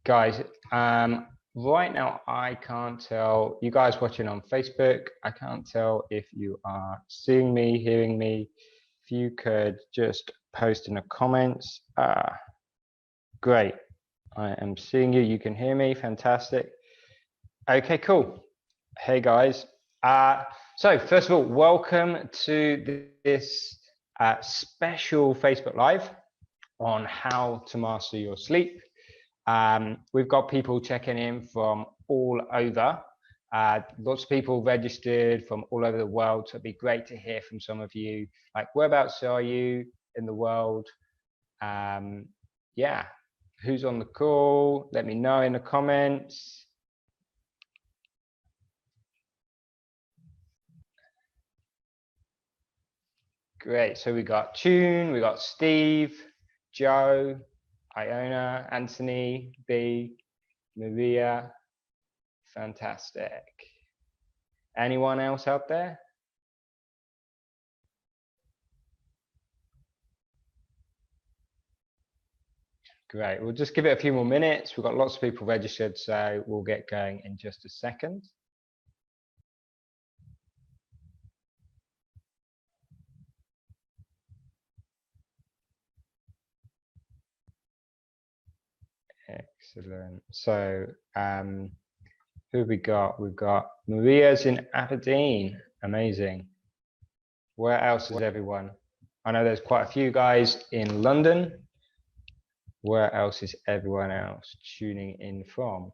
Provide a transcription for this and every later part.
Guys, right now I can't tell, you guys watching on Facebook, I can't tell if you are seeing me, hearing me. If you could just post in the comments. Great, I am seeing you, you can hear me, fantastic. Okay, cool. Hey guys. So first of all, welcome to this special Facebook Live on how to master your sleep. We've got people checking in from all over. Lots of people registered from all over the world. So it'd be great to hear from some of you. Like, whereabouts are you in the world? Yeah, who's on the call? Let me know in the comments. Great. So we got Tune, we got Steve, Joe, Iona, Anthony, B, Maria. Fantastic. Anyone else out there? Great. We'll just give it a few more minutes. We've got lots of people registered, so we'll get going in just a second. Excellent. So who have we got? We've got Maria's in Aberdeen. Amazing. Where else is everyone? I know there's quite a few guys in London. Where else is everyone else tuning in from?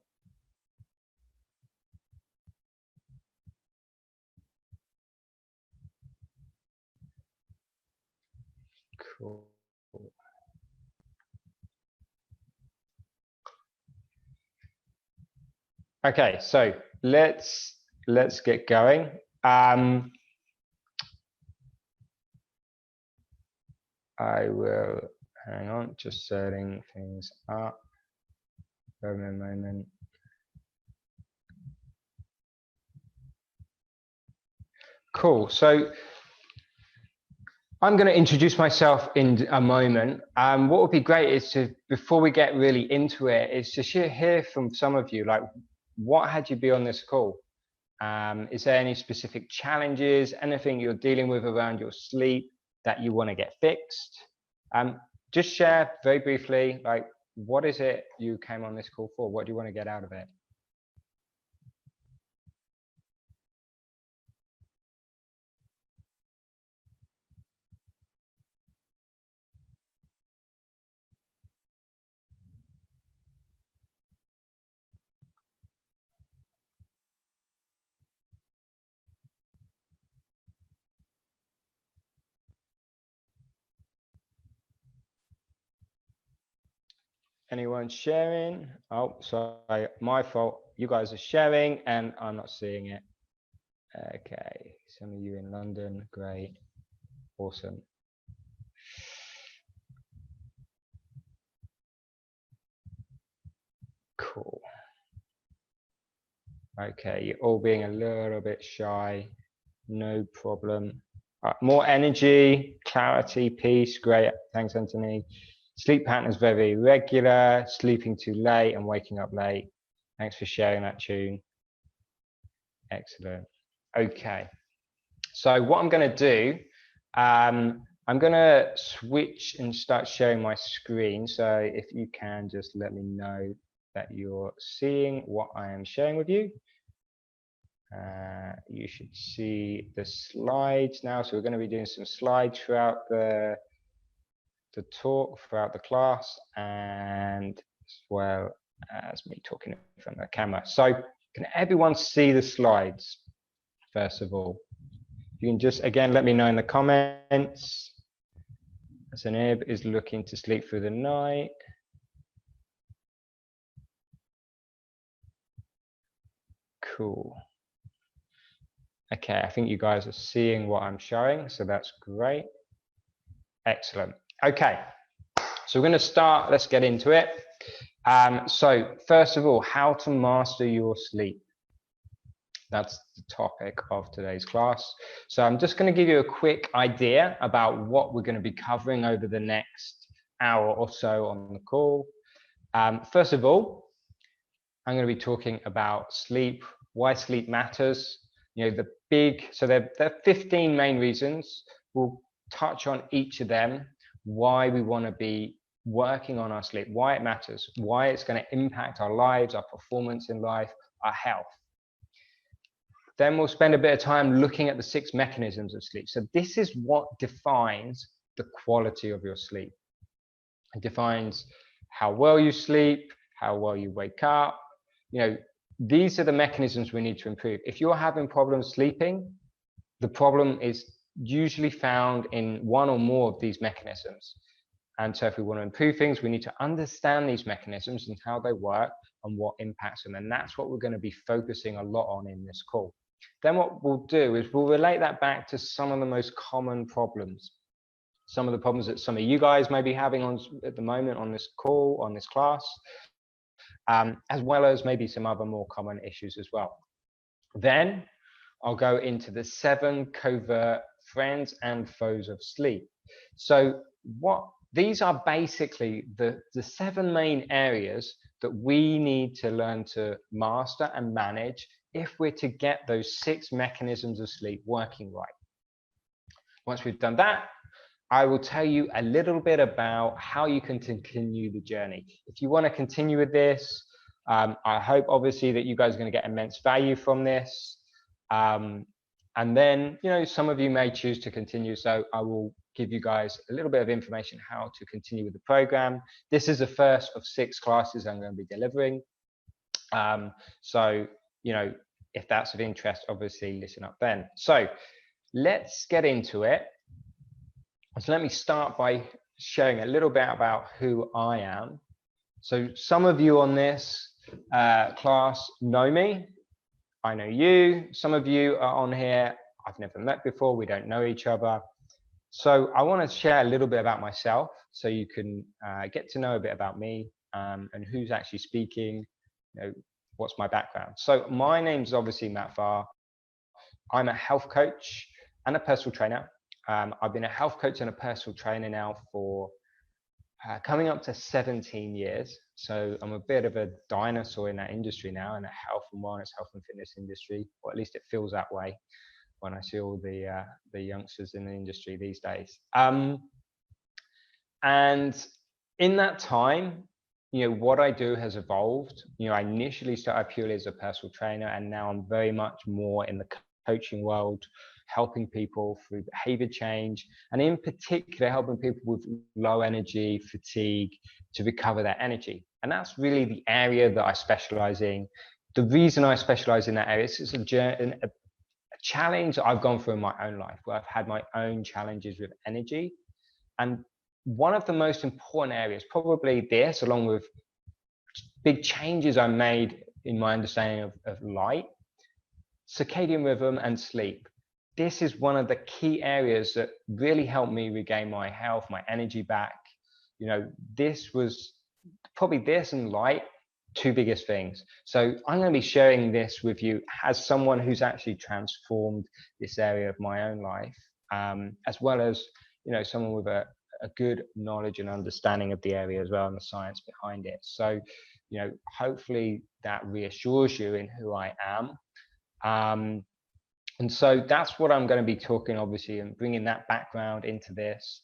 Cool. Okay, so let's get going. I will hang on, just setting things up. For a moment. Cool. So I'm going to introduce myself in a moment. What would be great is to, before we get really into it, is to hear from some of you, like, what had you be on this call? Is there any specific challenges, anything you're dealing with around your sleep that you want to get fixed? Just share very briefly, like, what is it you came on this call for? What do you want to get out of it? Anyone sharing? Oh, sorry, my fault. You guys are sharing and I'm not seeing it. Okay, some of you in London, great, awesome. Cool. Okay, you're all being a little bit shy, no problem. More energy, clarity, peace, great, thanks Anthony. Sleep pattern is very irregular, sleeping too late and waking up late. Thanks for sharing that, Tune. Excellent. Okay, so what I'm going to do, I'm going to switch and start sharing my screen. So if you can just let me know that you're seeing what I am sharing with you. You should see the slides now. So we're going to be doing some slides throughout the talk, throughout the class, and as well as me talking in front of the camera. So can everyone see the slides, first of all? You can just, again, let me know in the comments. Zanib is looking to sleep through the night. Cool. Okay, I think you guys are seeing what I'm showing, so that's great. Excellent. Okay, so we're going to start. Let's get into it. So first of all, how to master your sleep. That's the topic of today's class. So I'm just going to give you a quick idea about what we're going to be covering over the next hour or so on the call. First of all, I'm going to be talking about sleep, why sleep matters. You know, so there are 15 main reasons. We'll touch on each of them, why we want to be working on our sleep, why it matters, why it's going to impact our lives, our performance in life, our health. Then we'll spend a bit of time looking at the 6 mechanisms of sleep. So this is what defines the quality of your sleep. It defines how well you sleep, how well you wake up. You know, these are the mechanisms we need to improve. If you're having problems sleeping, the problem is usually found in one or more of these mechanisms. And so if we want to improve things, we need to understand these mechanisms and how they work and what impacts them. And that's what we're going to be focusing a lot on in this call. Then what we'll do is we'll relate that back to some of the most common problems, some of the problems that some of you guys may be having at the moment on this call, on this class, as well as maybe some other more common issues as well. Then I'll go into the 7 covert friends and foes of sleep. So these are basically the 7 main areas that we need to learn to master and manage if we're to get those 6 mechanisms of sleep working right. Once we've done that, I will tell you a little bit about how you can continue the journey. If you want to continue with this, I hope obviously that you guys are going to get immense value from this. And then, you know, some of you may choose to continue. So I will give you guys a little bit of information how to continue with the program. This is the first of 6 classes I'm going to be delivering. So, you know, if that's of interest, obviously listen up then. So let's get into it. So let me start by sharing a little bit about who I am. So some of you on this class know me. I know you. Some of you are on here I've never met before. We don't know each other. So I want to share a little bit about myself so you can get to know a bit about me and who's actually speaking, you know, what's my background. So my name's obviously Matt Farr. I'm a health coach and a personal trainer. I've been a health coach and a personal trainer now for coming up to 17 years. So I'm a bit of a dinosaur in that industry now, in the health and wellness, health and fitness industry, or at least it feels that way when I see all the youngsters in the industry these days. And in that time, you know, what I do has evolved. You know, I initially started purely as a personal trainer, and now I'm very much more in the coaching world, helping people through behavior change, and in particular, helping people with low energy, fatigue, to recover their energy. And that's really the area that I specialize in. The reason I specialize in that area is a challenge that I've gone through in my own life, where I've had my own challenges with energy. And one of the most important areas, probably this, along with big changes I made in my understanding of light, circadian rhythm and sleep. This is one of the key areas that really helped me regain my health, my energy back. You know, this was probably this and light, 2 biggest things. So I'm going to be sharing this with you as someone who's actually transformed this area of my own life, as well as, you know, someone with a good knowledge and understanding of the area as well, and the science behind it. So, you know, hopefully that reassures you in who I am. And so that's what I'm going to be talking, obviously, and bringing that background into this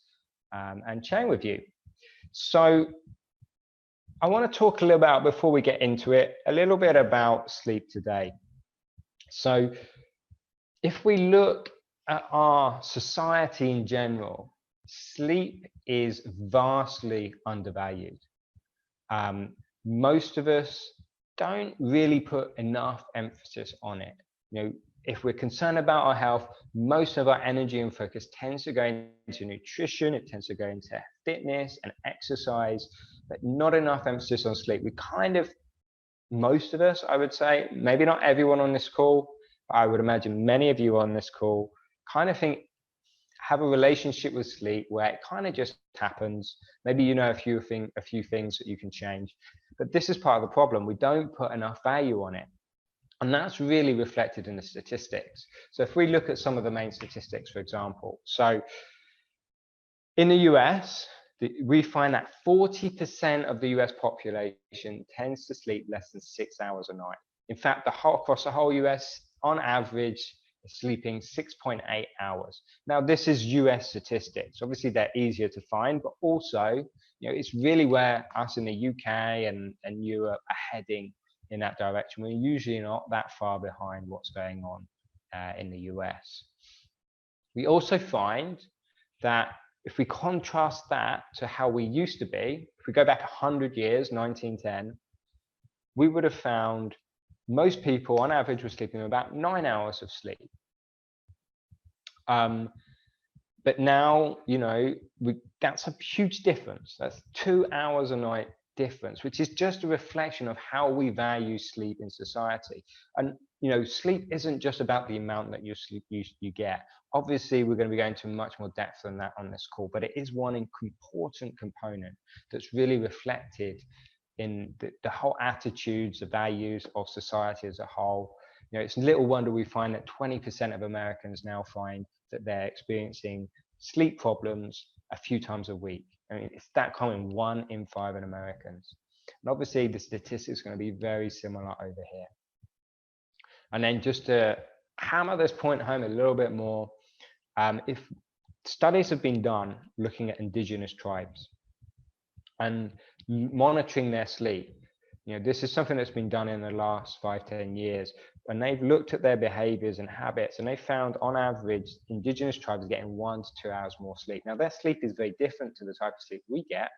and sharing with you. So I want to talk a little about, before we get into it, a little bit about sleep today. So if we look at our society in general, sleep is vastly undervalued. Most of us don't really put enough emphasis on it. You know, if we're concerned about our health, most of our energy and focus tends to go into nutrition, it tends to go into fitness and exercise, but not enough emphasis on sleep. We kind of, most of us, I would say, maybe not everyone on this call, but I would imagine many of you on this call kind of have a relationship with sleep where it kind of just happens. Maybe you know a few things that you can change, but this is part of the problem. We don't put enough value on it. And that's really reflected in the statistics. So if we look at some of the main statistics, for example, so in the US, we find that 40% of the US population tends to sleep less than 6 hours a night. In fact, across the whole US, on average, sleeping 6.8 hours. Now, this is US statistics. Obviously, they're easier to find, but also, it's really where us in the UK and Europe are heading in that direction. We're usually not that far behind what's going on in the US. We also find that if we contrast that to how we used to be, if we go back 100 years, 1910, we would have found most people on average were sleeping about 9 hours of sleep. But now, that's a huge difference. That's 2 hours a night difference, which is just a reflection of how we value sleep in society. And, sleep isn't just about the amount that you get. Obviously, we're going to be going into much more depth than that on this call, but it is one important component that's really reflected in the whole attitudes, the values of society as a whole. It's little wonder we find that 20% of Americans now find that they're experiencing sleep problems a few times a week. I mean, it's that common, 1 in 5 in Americans. And obviously, the statistics are going to be very similar over here. And then just to hammer this point home a little bit more, if studies have been done looking at indigenous tribes and monitoring their sleep, this is something that's been done in the last 5-10 years, and they've looked at their behaviors and habits, and they found on average indigenous tribes are getting 1 to 2 hours more sleep. Now, their sleep is very different to the type of sleep we get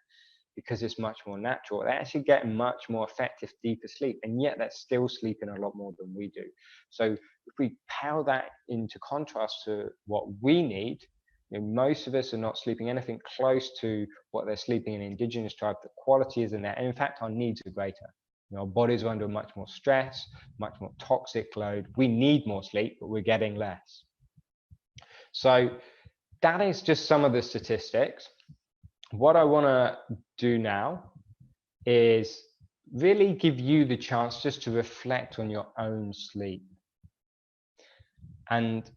because it's much more natural. They actually get much more effective, deeper sleep, and yet they're still sleeping a lot more than we do. So if we pale that into contrast to what we need, most of us are not sleeping anything close to what they're sleeping in indigenous tribes. The quality isn't there, and in fact, our needs are greater. Our bodies are under much more stress, much more toxic load. We need more sleep, but we're getting less. So that is just some of the statistics. What I want to do now is really give you the chance just to reflect on your own sleep and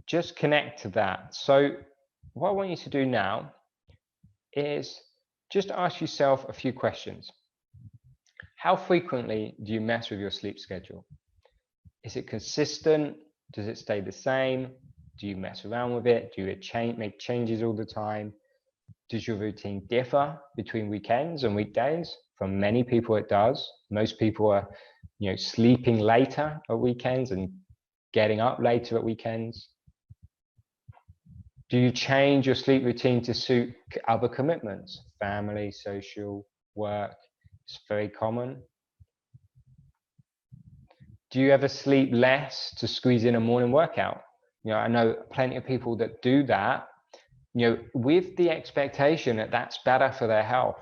just connect to that. So what I want you to do now is just ask yourself a few questions. How frequently do you mess with your sleep schedule? Is it consistent? Does it stay the same? Do you mess around with it? Do you make changes all the time? Does your routine differ between weekends and weekdays? For many people, it does. Most people are, sleeping later at weekends and getting up later at weekends. Do you change your sleep routine to suit other commitments? Family, social, work. It's very common. Do you ever sleep less to squeeze in a morning workout? I know plenty of people that do that, with the expectation that that's better for their health.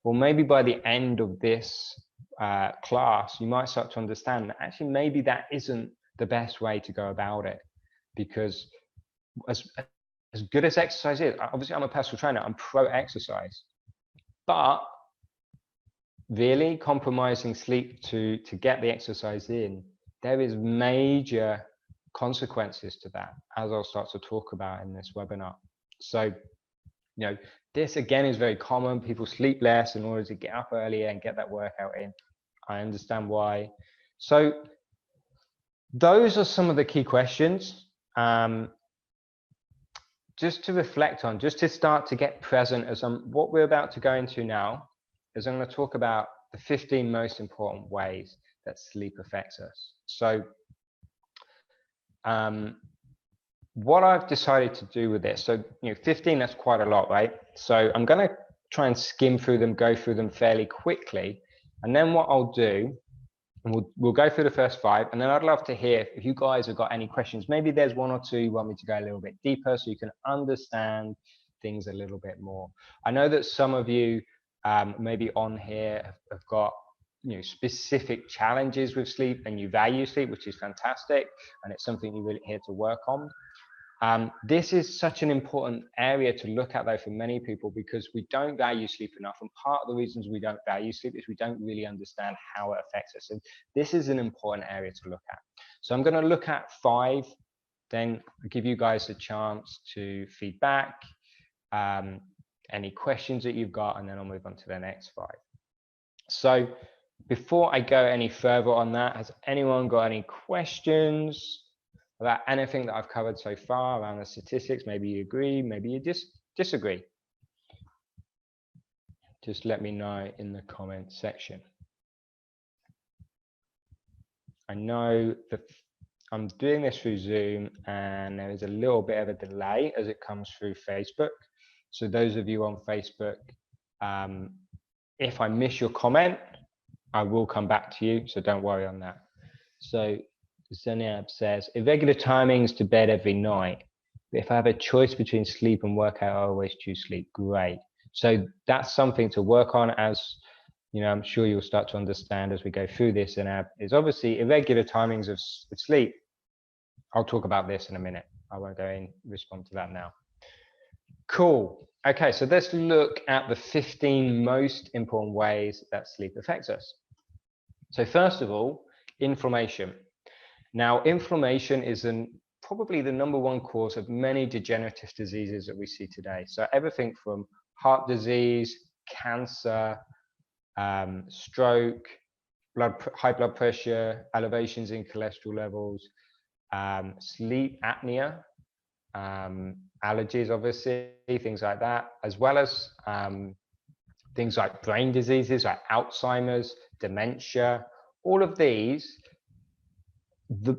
Well, maybe by the end of this class, you might start to understand that actually maybe that isn't the best way to go about it, because as good as exercise is, obviously I'm a personal trainer, I'm pro exercise, but really compromising sleep to get the exercise in, there is major consequences to that, as I'll start to talk about in this webinar. So, this again is very common. People sleep less in order to get up earlier and get that workout in. I understand why. So those are some of the key questions just to reflect on, just to start to get present as what we're about to go into now is I'm going to talk about the 15 most important ways that sleep affects us. So what I've decided to do with this, so 15, that's quite a lot, right? So I'm going to try and skim through them, go through them fairly quickly, and then what I'll do, and we'll go through the first 5, and then I'd love to hear if you guys have got any questions. Maybe there's 1 or 2 you want me to go a little bit deeper so you can understand things a little bit more. I know that some of you maybe on here have got specific challenges with sleep and you value sleep, which is fantastic, and it's something you're really here to work on. This is such an important area to look at though for many people, because we don't value sleep enough, and part of the reasons we don't value sleep is we don't really understand how it affects us, and this is an important area to look at. So I'm going to look at 5, then I'll give you guys a chance to feedback, any questions that you've got, and then I'll move on to the next slide. So before I go any further on that, has anyone got any questions about anything that I've covered so far around the statistics? Maybe you agree, maybe you disagree. Just let me know in the comment section. I know that I'm doing this through Zoom and there is a little bit of a delay as it comes through Facebook. So those of you on Facebook, if I miss your comment, I will come back to you, so don't worry on that. So Zenab says, irregular timings to bed every night. But if I have a choice between sleep and workout, I always choose sleep. Great. So that's something to work on, as you know, I'm sure you'll start to understand as we go through this. And is obviously irregular timings of sleep. I'll talk about this in a minute. I won't go in respond to that now. Cool. Okay, so let's look at the 15 most important ways that sleep affects us. So first of all, inflammation. Now, inflammation is probably the #1 cause of many degenerative diseases that we see today. So everything from heart disease, cancer, stroke, high blood pressure, elevations in cholesterol levels, sleep apnea, allergies, obviously, things like that, as well as things like brain diseases like Alzheimer's, dementia, all of these,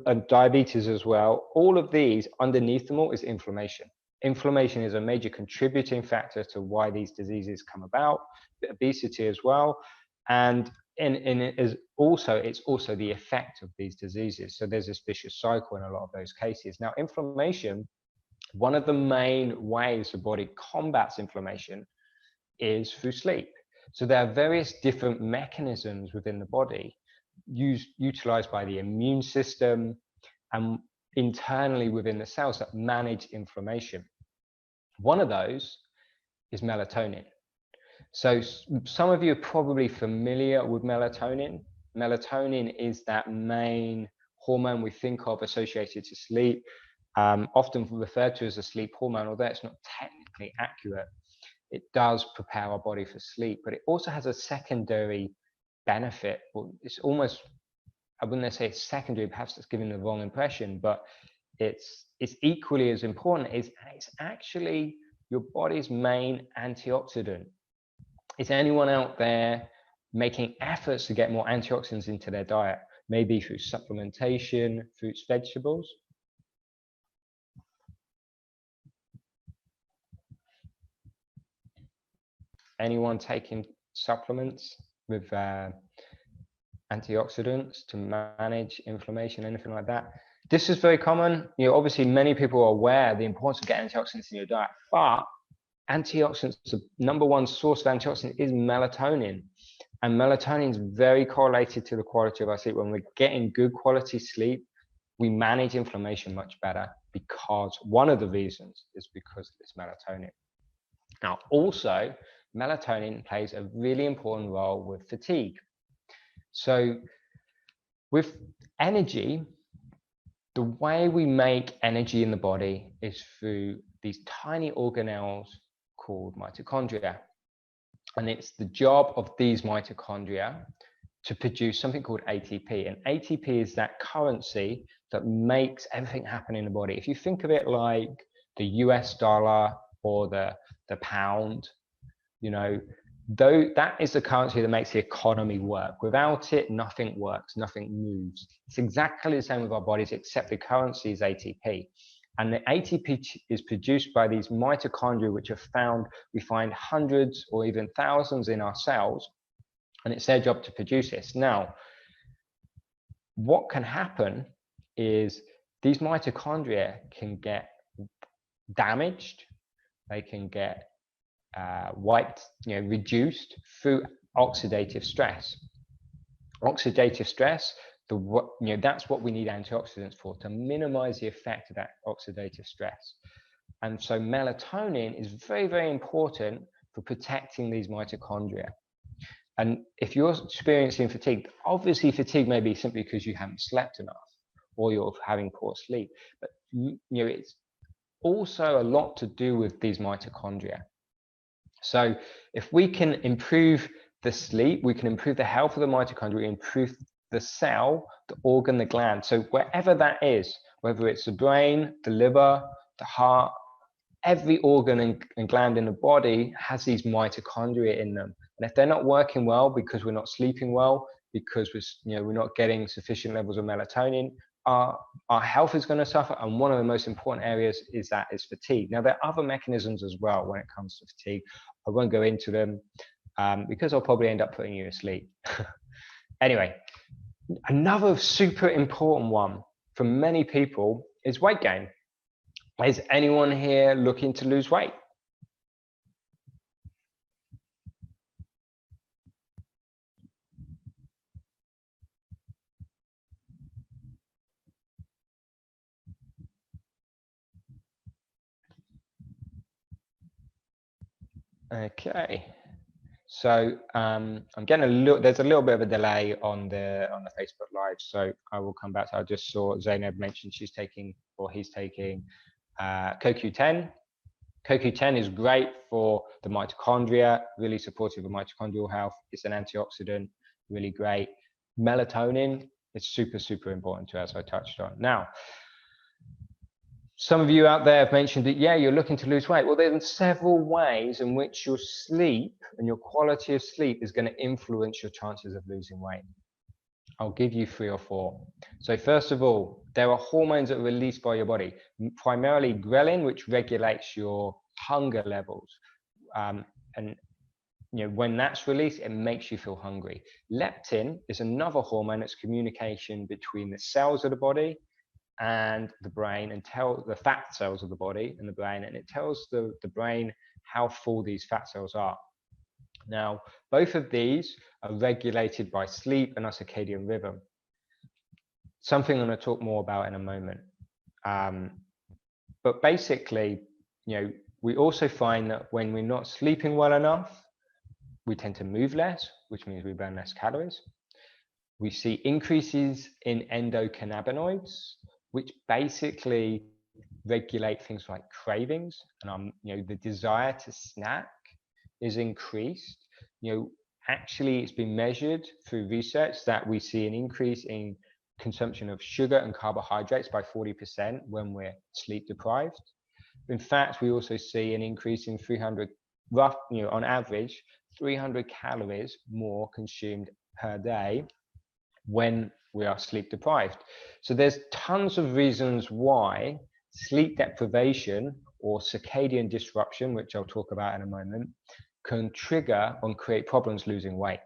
and diabetes as well, all of these, underneath them all is inflammation. Inflammation is a major contributing factor to why these diseases come about, obesity as well, and it's also the effect of these diseases. So there's this vicious cycle in a lot of those cases. Now, inflammation, one of the main ways the body combats inflammation is through sleep. So there are various different mechanisms within the body utilized by the immune system and internally within the cells that manage inflammation. One of those is melatonin. So some of you are probably familiar with melatonin. Melatonin is that main hormone we think of associated to sleep, often referred to as a sleep hormone, although it's not technically accurate. It does prepare our body for sleep, but it also has a secondary benefit. Well, it's almost, I wouldn't say it's secondary, perhaps it's giving the wrong impression, but it's equally as important. It's actually your body's main antioxidant. Is anyone out there making efforts to get more antioxidants into their diet? Maybe through supplementation, fruits, vegetables? Anyone taking supplements with antioxidants to manage inflammation, anything like that? This is very common. You know, obviously many people are aware of the importance of getting antioxidants in your diet, but antioxidants, the #1 source of antioxidant is melatonin. And melatonin is very correlated to the quality of our sleep. When we're getting good quality sleep, we manage inflammation much better, because one of the reasons is because it's melatonin. Now, also, melatonin plays a really important role with fatigue. So with energy, the way we make energy in the body is through these tiny organelles called mitochondria. And it's the job of these mitochondria to produce something called ATP. And ATP is that currency that makes everything happen in the body. If you think of it like the US dollar or the pound, you know, though that is the currency that makes the economy work. Without it, nothing works, nothing moves. It's exactly the same with our bodies, except the currency is ATP. And the ATP is produced by these mitochondria, which we find hundreds or even thousands in our cells, and it's their job to produce this. Now, what can happen is these mitochondria can get damaged, they can get wiped, reduced through oxidative stress. Oxidative stress, that's what we need antioxidants for, to minimize the effect of that oxidative stress. And so melatonin is very, very important for protecting these mitochondria. And if you're experiencing fatigue, obviously fatigue may be simply because you haven't slept enough or you're having poor sleep, but it's also a lot to do with these mitochondria. So if we can improve the sleep, we can improve the health of the mitochondria, improve the cell, the organ, the gland. So wherever that is, whether it's the brain, the liver, the heart, every organ and gland in the body has these mitochondria in them. And if they're not working well because we're not sleeping well, because we're not getting sufficient levels of melatonin, our health is going to suffer. And one of the most important areas is fatigue. Now, there are other mechanisms as well when it comes to fatigue. I won't go into them because I'll probably end up putting you asleep. Anyway, another super important one for many people is weight gain. Is anyone here looking to lose weight? Okay. So I'm getting there's a little bit of a delay on the Facebook Live, so I will come back to. I just saw Zainab mention she's taking, or he's taking, CoQ10. CoQ10 is great for the mitochondria, really supportive of mitochondrial health. It's an antioxidant, really great. Melatonin is super, super important to, as I touched on. Now, some of you out there have mentioned that, yeah, you're looking to lose weight. Well, there's several ways in which your sleep and your quality of sleep is going to influence your chances of losing weight. I'll give you 3 or 4. So first of all, there are hormones that are released by your body, primarily ghrelin, which regulates your hunger levels. And when that's released, it makes you feel hungry. Leptin is another hormone that's communication between the cells of the body and the brain, and tell the fat cells of the body and the brain, and it tells the brain how full these fat cells are. Now, both of these are regulated by sleep and our circadian rhythm. Something I'm going to talk more about in a moment. But basically, we also find that when we're not sleeping well enough, we tend to move less, which means we burn less calories. We see increases in endocannabinoids, which basically regulate things like cravings, and the desire to snack is increased. Actually, it's been measured through research that we see an increase in consumption of sugar and carbohydrates by 40% when we're sleep deprived. In fact, we also see an increase in 300, on average, 300 calories more consumed per day when we are sleep deprived. So there's tons of reasons why sleep deprivation or circadian disruption, which I'll talk about in a moment, can trigger and create problems losing weight.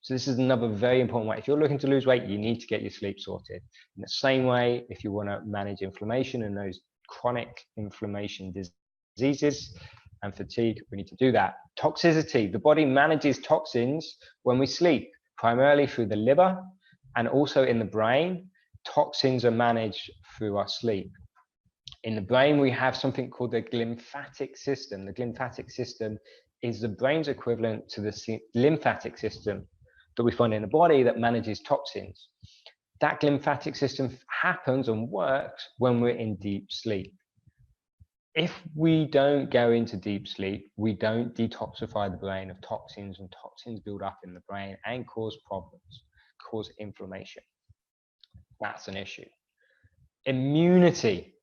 So this is another very important way. If you're looking to lose weight, you need to get your sleep sorted. In the same way, if you want to manage inflammation and those chronic inflammation diseases and fatigue, we need to do that. Toxicity, the body manages toxins when we sleep, primarily through the liver, and also in the brain. Toxins are managed through our sleep. In the brain, we have something called the glymphatic system. The glymphatic system is the brain's equivalent to the lymphatic system that we find in the body that manages toxins. That glymphatic system happens and works when we're in deep sleep. If we don't go into deep sleep, we don't detoxify the brain of toxins, and toxins build up in the brain and cause problems, cause inflammation. That's an issue. Immunity.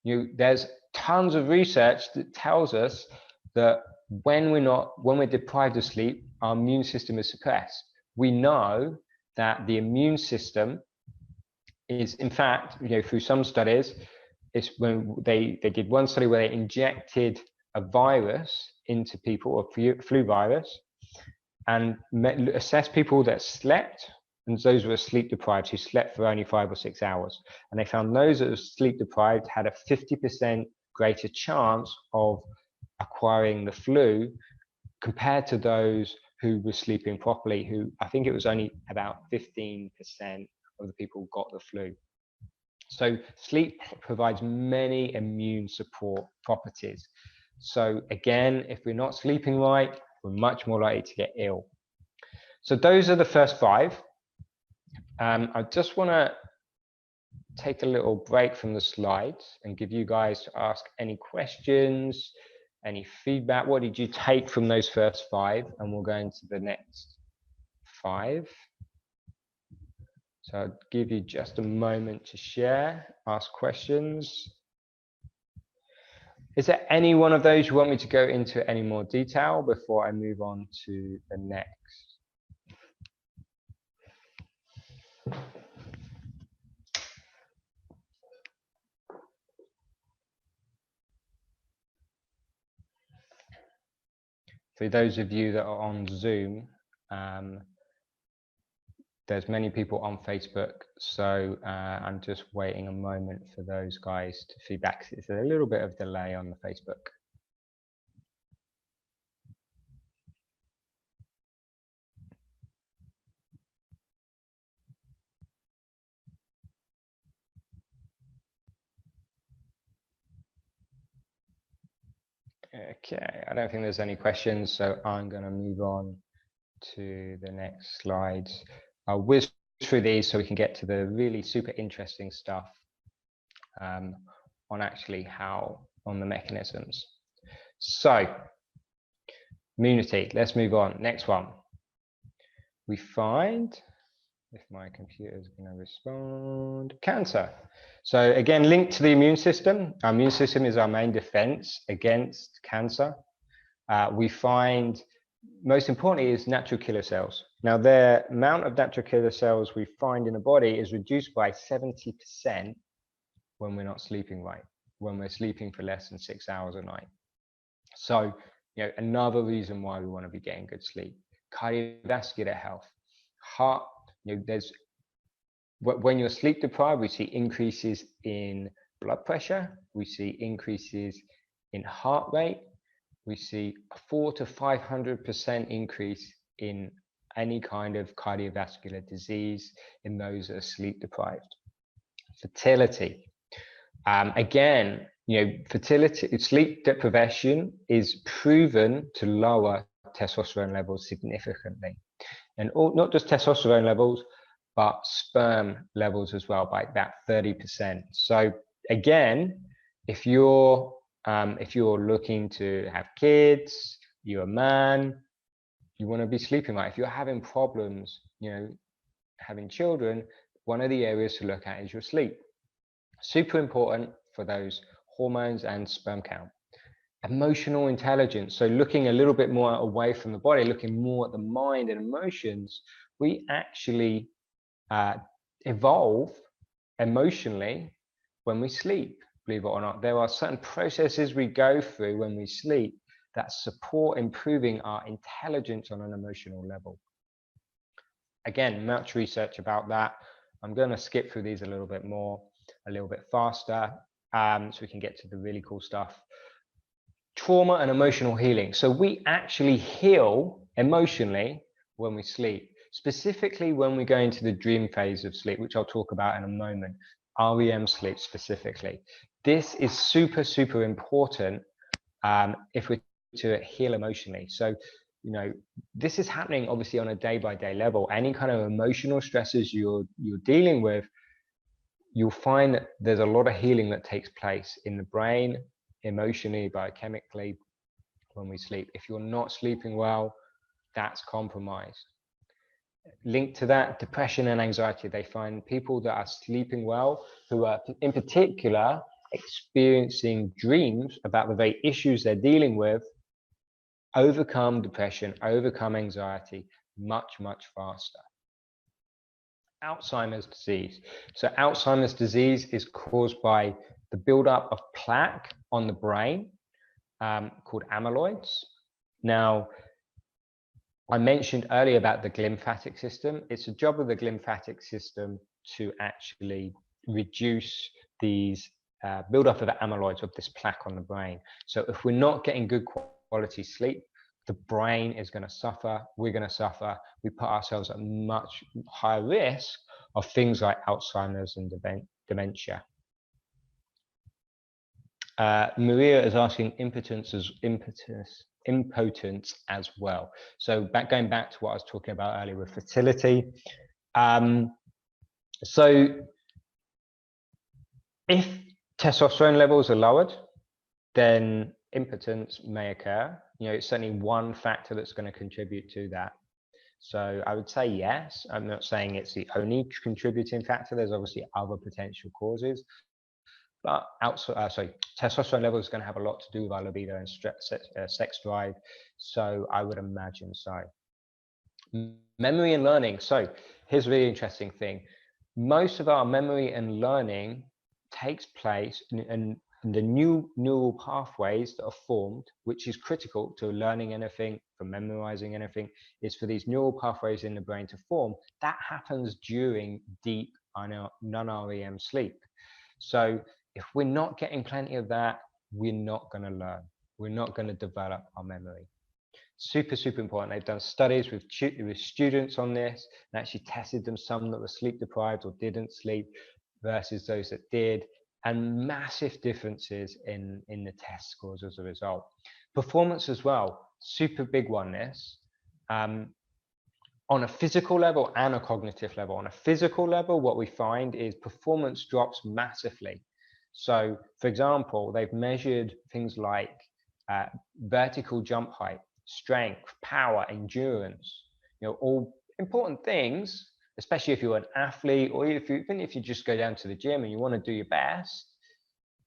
There's tons of research that tells us that when we're deprived of sleep, our immune system is suppressed. We know that the immune system is, in fact, through some studies, it's when they did one study where they injected a virus into people, a flu virus, and assessed people that slept, and those were sleep deprived who slept for only 5 or 6 hours. And they found those that were sleep deprived had a 50% greater chance of acquiring the flu compared to those who were sleeping properly, who I think it was only about 15% of the people got the flu. So sleep provides many immune support properties. So again, if we're not sleeping right, we're much more likely to get ill. So those are the first 5. I just want to take a little break from the slides and give you guys to ask any questions. Any feedback? What did you take from those first 5? And we'll go into the next 5. So I'll give you just a moment to share, ask questions. Is there any one of those you want me to go into any more detail before I move on to the next? For those of you that are on Zoom, there's many people on Facebook, so I'm just waiting a moment for those guys to feedback. It's a little bit of delay on the Facebook. Okay, I don't think there's any questions, so I'm going to move on to the next slides. I'll whiz through these so we can get to the really super interesting stuff on actually on the mechanisms. So, immunity, let's move on. Next one. We find, if my computer is going to respond, cancer. So again, linked to the immune system. Our immune system is our main defense against cancer. We find, most importantly, is natural killer cells. Now, the amount of natural killer cells we find in the body is reduced by 70% when we're not sleeping right, when we're sleeping for less than 6 hours a night. So, you know, another reason why we want to be getting good sleep. Cardiovascular health, heart, you know, when you're sleep deprived, we see increases in blood pressure, we see increases in heart rate, we see a 400 to 500% increase in any kind of cardiovascular disease in those that are sleep deprived. Fertility. Again, you know, fertility, sleep deprivation is proven to lower testosterone levels significantly. And not just testosterone levels, but sperm levels as well by about 30%. So again, if you're looking to have kids, you're a man, you want to be sleeping right. If you're having problems, you know, having children, one of the areas to look at is your sleep. Super important for those hormones and sperm count. Emotional intelligence, so looking a little bit more away from the body, looking more at the mind and emotions, we actually evolve emotionally when we sleep, believe it or not. There are certain processes we go through when we sleep that support improving our intelligence on an emotional level. Again, much research about that. I'm going to skip through these a little bit more, a little bit faster, so we can get to the really cool stuff. Trauma and emotional healing. So we actually heal emotionally when we sleep, specifically when we go into the dream phase of sleep, which I'll talk about in a moment, REM sleep specifically. This is super, super important if we're to heal emotionally. So, you know, this is happening obviously on a day-by-day level. Any kind of emotional stresses you're dealing with, you'll find that there's a lot of healing that takes place in the brain, emotionally, biochemically, when we sleep. If you're not sleeping well, that's compromised. Linked to that, depression and anxiety. They find people that are sleeping well, who are in particular experiencing dreams about the very issues they're dealing with, overcome depression, overcome anxiety much, much faster. Alzheimer's disease. So Alzheimer's disease is caused by the buildup of plaque on the brain called amyloids. Now, I mentioned earlier about the glymphatic system. It's a job of the glymphatic system to actually reduce these buildup of amyloids, of this plaque on the brain. So if we're not getting good quality sleep, the brain is going to suffer, we're going to suffer, we put ourselves at much higher risk of things like Alzheimer's and dementia. Maria is asking impotence as well. So going back to what I was talking about earlier with fertility. So if testosterone levels are lowered, then impotence may occur. It's certainly one factor that's going to contribute to that. So I would say yes. I'm not saying it's the only contributing factor. There's obviously other potential causes, but testosterone level is going to have a lot to do with our libido and sex drive. So I would imagine so. Memory and learning. So here's a really interesting thing. Most of our memory and learning takes place in the new neural pathways that are formed, which is critical to learning anything, for memorizing anything, is for these neural pathways in the brain to form. That happens during deep non-REM sleep. So if we're not getting plenty of that, we're not going to learn. We're not going to develop our memory. Super, super important. They've done studies with students on this and actually tested them, some that were sleep deprived or didn't sleep versus those that did, and massive differences in the test scores as a result. Performance as well, super big one, this. On a physical level and a cognitive level. On a physical level, what we find is performance drops massively. So, for example, they've measured things like vertical jump height, strength, power, endurance, all important things, especially if you're an athlete, or even if you just go down to the gym and you want to do your best.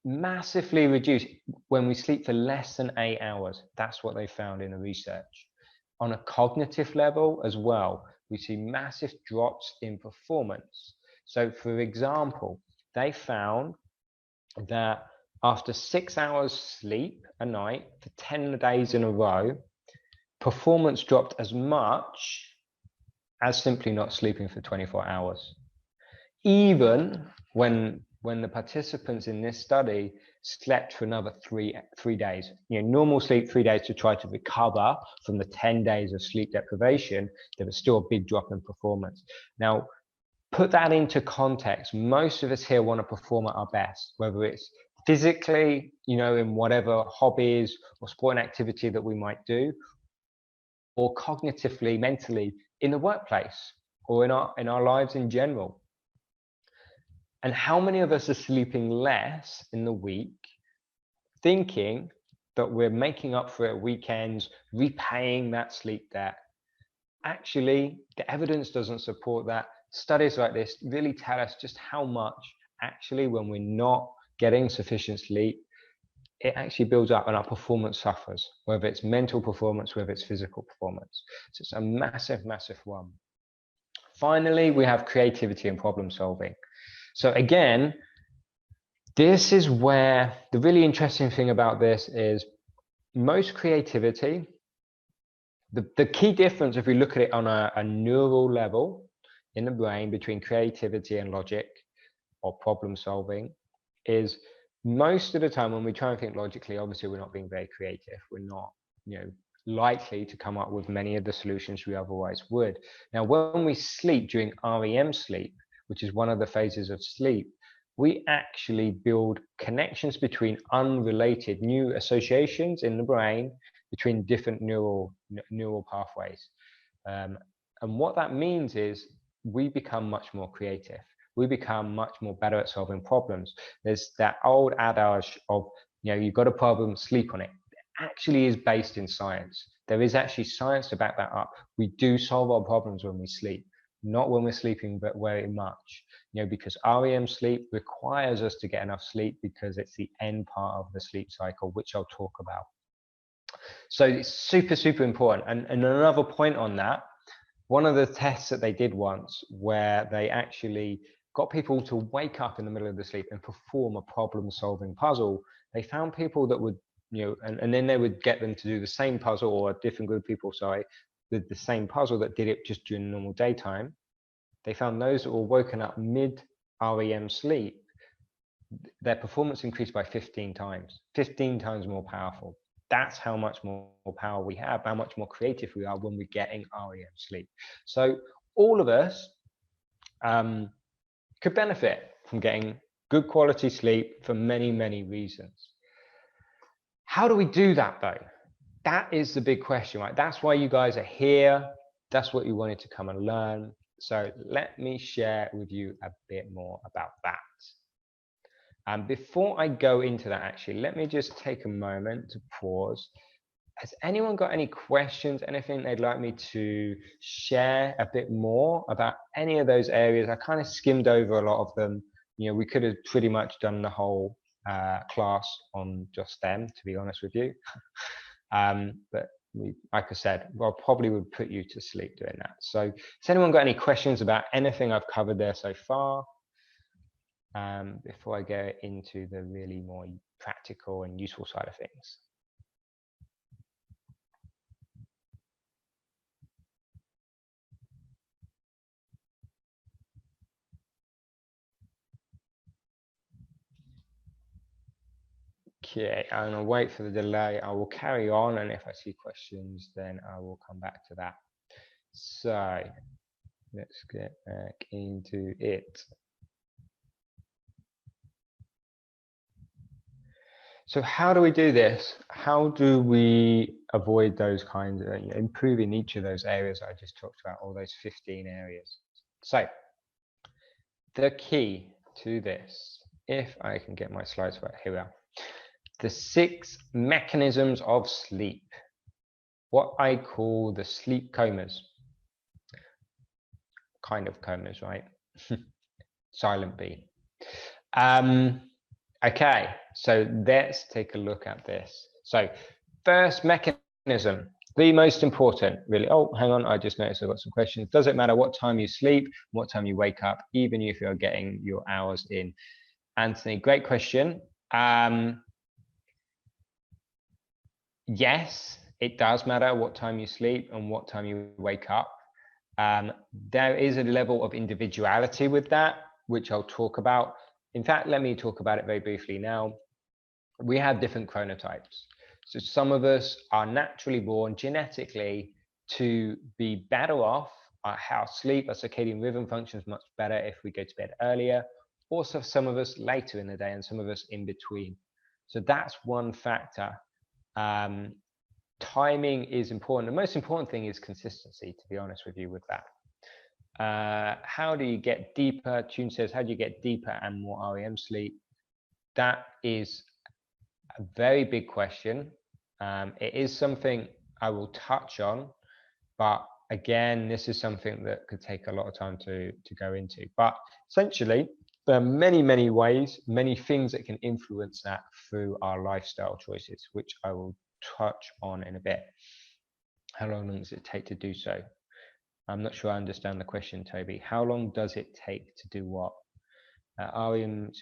Massively reduced when we sleep for less than 8 hours. That's what they found in the research. On a cognitive level as well, we see massive drops in performance. So for example, they found that after 6 hours sleep a night for 10 days in a row, performance dropped as much as simply not sleeping for 24 hours. Even when the participants in this study slept for another three days. Normal sleep 3 days to try to recover from the 10 days of sleep deprivation, there was still a big drop in performance. Now, put that into context. Most of us here want to perform at our best, whether it's physically, in whatever hobbies or sporting activity that we might do, or cognitively, mentally, in the workplace or in our lives in general. And how many of us are sleeping less in the week, thinking that we're making up for it weekends, repaying that sleep debt? Actually, the evidence doesn't support that. Studies like this really tell us just how much, actually, when we're not getting sufficient sleep, it actually builds up and our performance suffers, whether it's mental performance, whether it's physical performance. So it's a massive, massive one. Finally, we have creativity and problem solving. So again, this is where the really interesting thing about this is most creativity, the key difference, if we look at it on a neural level in the brain between creativity and logic or problem solving, is most of the time when we try and think logically, obviously we're not being very creative. We're not, likely to come up with many of the solutions we otherwise would. Now, when we sleep during REM sleep, which is one of the phases of sleep, we actually build connections between unrelated new associations in the brain between different neural pathways. And what that means is we become much more creative. We become much more better at solving problems. There's that old adage of, you've got a problem, sleep on it. It actually is based in science. There is actually science to back that up. We do solve our problems when we sleep, not when we're sleeping but very much, because REM sleep requires us to get enough sleep because it's the end part of the sleep cycle, which I'll talk about. So it's super, super important. And another point on that, one of the tests that they did once where they actually got people to wake up in the middle of the sleep and perform a problem-solving puzzle, they found people that would, and then they would get them to do the same puzzle, or a different group of people, sorry, the same puzzle that did it just during normal daytime. They found those that were woken up mid-REM sleep, their performance increased by 15 times more powerful. That's how much more power we have, how much more creative we are when we're getting REM sleep. So all of us could benefit from getting good quality sleep for many, many reasons. How do we do that though? That is the big question, right? That's why you guys are here. That's what you wanted to come and learn. So let me share with you a bit more about that. Before I go into that, actually, let me just take a moment to pause. Has anyone got any questions, anything they'd like me to share a bit more about any of those areas? I kind of skimmed over a lot of them. You know, we could have pretty much done the whole class on just them, to be honest with you. But like I said, well, probably would put you to sleep doing that. So has anyone got any questions about anything I've covered there so far? Before I go into the really more practical and useful side of things. Okay, I'm gonna wait for the delay. I will carry on, and if I see questions, then I will come back to that. So let's get back into it. So how do we do this? How do we avoid those kinds of, improving each of those areas I just talked about, all those 15 areas? So the key to this, if I can get my slides right, here we are. The 6 mechanisms of sleep, what I call the sleep comas. Kind of comas, right? Silent B. Okay, so let's take a look at this. So first mechanism, the most important, really. Oh, hang on, I just noticed I've got some questions. Does it matter what time you sleep, what time you wake up, even if you're getting your hours in? Anthony, great question. Yes, it does matter what time you sleep and what time you wake up. There is a level of individuality with that, which I'll talk about. In fact, let me talk about it very briefly now. We have different chronotypes. So some of us are naturally born genetically to be better off. Our sleep, our circadian rhythm functions much better if we go to bed earlier. Also, some of us later in the day and some of us in between. So that's one factor. Timing is important. The most important thing is consistency, to be honest with you with that. How do you get deeper? Tune says, how do you get deeper and more REM sleep? That is a very big question. It is something I will touch on, but again, this is something that could take a lot of time to go into. But essentially, there are many, many ways, many things that can influence that through our lifestyle choices, which I will touch on in a bit. How long does it take to do so? I'm not sure I understand the question, Toby. How long does it take to do what? Are melatonin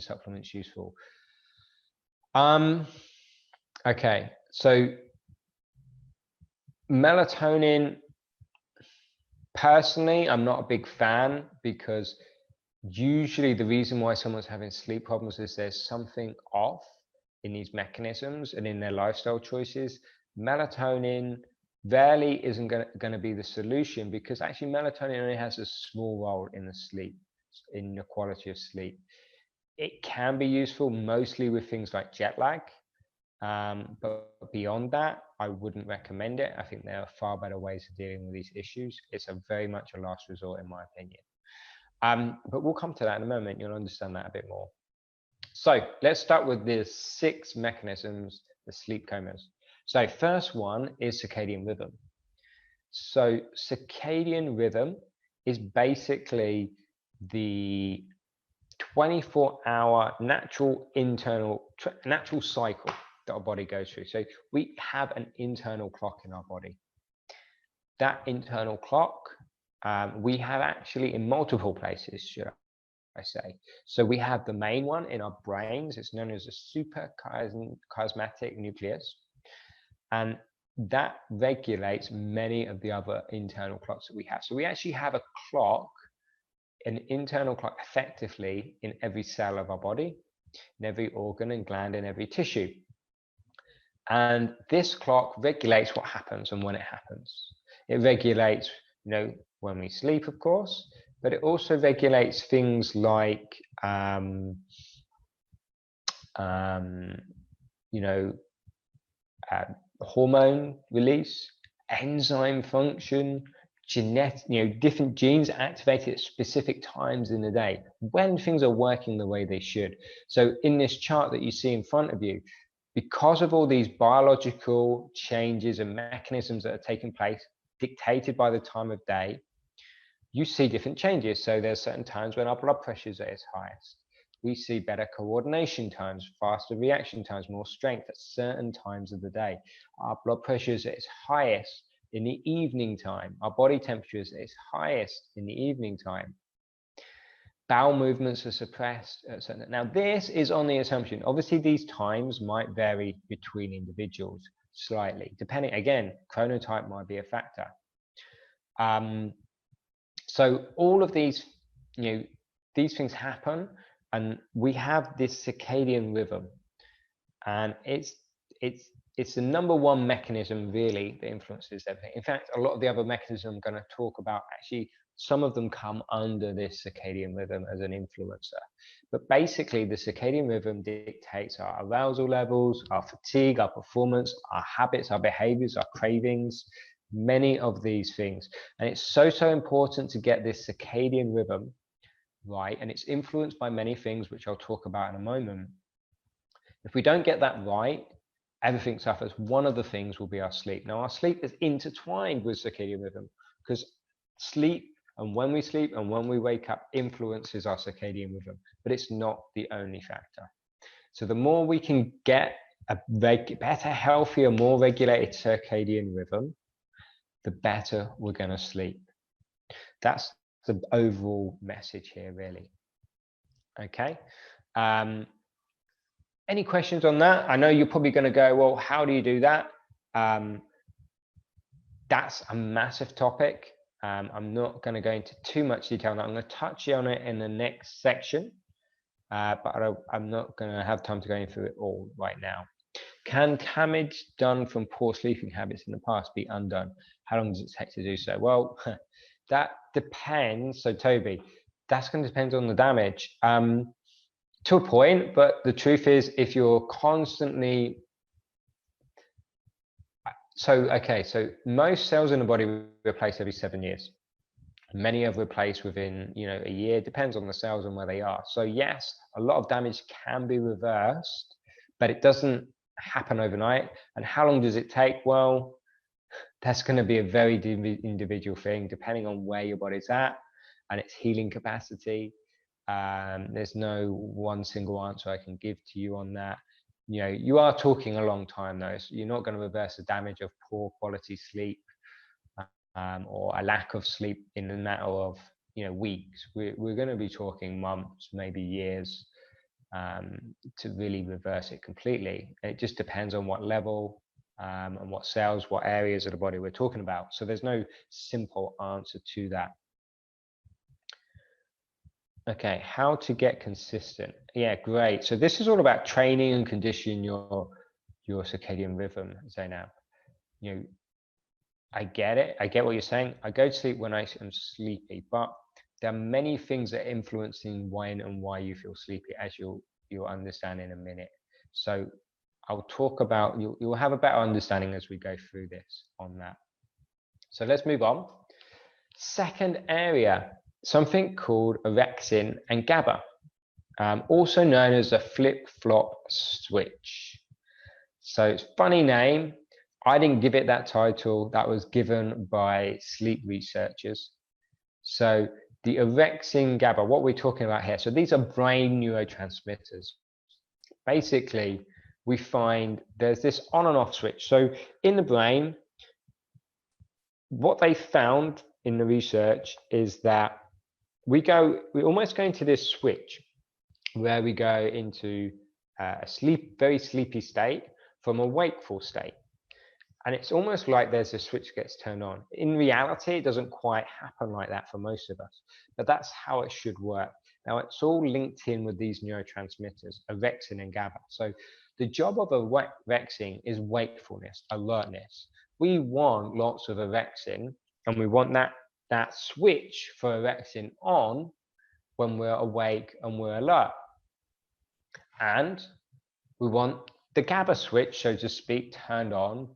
supplements useful? Okay, so melatonin, personally, I'm not a big fan, because usually the reason why someone's having sleep problems is there's something off in these mechanisms and in their lifestyle choices. Melatonin rarely isn't going to be the solution, because actually melatonin only has a small role in the sleep, in the quality of sleep. It can be useful mostly with things like jet lag, but beyond that, I wouldn't recommend it. I think there are far better ways of dealing with these issues. It's very much a last resort, in my opinion. But we'll come to that in a moment. You'll understand that a bit more. So let's start with the 6 mechanisms, the sleep comas. So first one is circadian rhythm. So circadian rhythm is basically the 24-hour natural cycle that our body goes through. So we have an internal clock in our body. That internal clock, we have actually in multiple places, should I say. So we have the main one in our brains. It's known as a suprachiasmatic nucleus. And that regulates many of the other internal clocks that we have. So we actually have a clock, an internal clock, effectively in every cell of our body, in every organ and gland, in every tissue. And this clock regulates what happens and when it happens. It regulates, when we sleep, of course, but it also regulates things like, hormone release, enzyme function, different genes activated at specific times in the day when things are working the way they should. So in this chart that you see in front of you, because of all these biological changes and mechanisms that are taking place, dictated by the time of day, you see different changes. So there's certain times when our blood pressure is at its highest. We see better coordination times, faster reaction times, more strength at certain times of the day. Our blood pressure is at its highest in the evening time. Our body temperature is at its highest in the evening time. Bowel movements are suppressed at certain. Now, this is on the assumption. Obviously, these times might vary between individuals slightly, depending, again, chronotype might be a factor. So all of these, these things happen, and we have this circadian rhythm, and it's the number one mechanism really that influences everything. In fact, a lot of the other mechanisms I'm going to talk about, actually, some of them come under this circadian rhythm as an influencer. But basically, the circadian rhythm dictates our arousal levels, our fatigue, our performance, our habits, our behaviors, our cravings, many of these things. And it's so important to get this circadian rhythm right. And it's influenced by many things, which I'll talk about in a moment. If we don't get that right, everything suffers. One of the things will be our sleep. Now, our sleep is intertwined with circadian rhythm, because sleep and when we sleep and when we wake up influences our circadian rhythm, but it's not the only factor. So the more we can get a better, healthier, more regulated circadian rhythm, the better we're going to sleep. That's the overall message here, really. Okay. Any questions on that? I know you're probably going to go, well, how do you do that? That's a massive topic. I'm not going to go into too much detail now. I'm going to touch on it in the next section, but I'm not going to have time to go through it all right now. Can damage done from poor sleeping habits in the past be undone? How long does it take to do so? Well, that depends. So Toby, that's going to depend on the damage to a point, but the truth is, if you're constantly so most cells in the body replace every 7 years. Many are replaced within a year, depends on the cells and where they are. So yes, a lot of damage can be reversed, but it doesn't happen overnight. And how long does it take? Well, that's going to be a very individual thing, depending on where your body's at and its healing capacity. There's no one single answer I can give to you on that. You are talking a long time though, so you're not going to reverse the damage of poor quality sleep or a lack of sleep in a matter of weeks. We're going to be talking months, maybe years, to really reverse it completely. It just depends on what level and what cells, what areas of the body we're talking about. So there's no simple answer to that. Okay, how to get consistent? Yeah, great. So this is all about training and conditioning your circadian rhythm, Zainab. I get it. I get what you're saying. I go to sleep when I am sleepy, but there are many things that are influencing when and why you feel sleepy, as you'll understand in a minute. So I'll talk about, you'll have a better understanding as we go through this on that. So let's move on. Second area, something called orexin and GABA, also known as a flip-flop switch. So it's a funny name. I didn't give it that title. That was given by sleep researchers. So the orexin GABA, what we're talking about here. So these are brain neurotransmitters. Basically, we find there's this on and off switch. So in the brain, what they found in the research is that we almost go into this switch where we go into a very sleepy state from a wakeful state. And it's almost like there's a switch gets turned on. In reality, it doesn't quite happen like that for most of us, but that's how it should work. Now, it's all linked in with these neurotransmitters, orexin and GABA. So the job of orexin is wakefulness, alertness. We want lots of orexin, and we want that switch for orexin on when we're awake and we're alert. And we want the GABA switch, so to speak, turned on,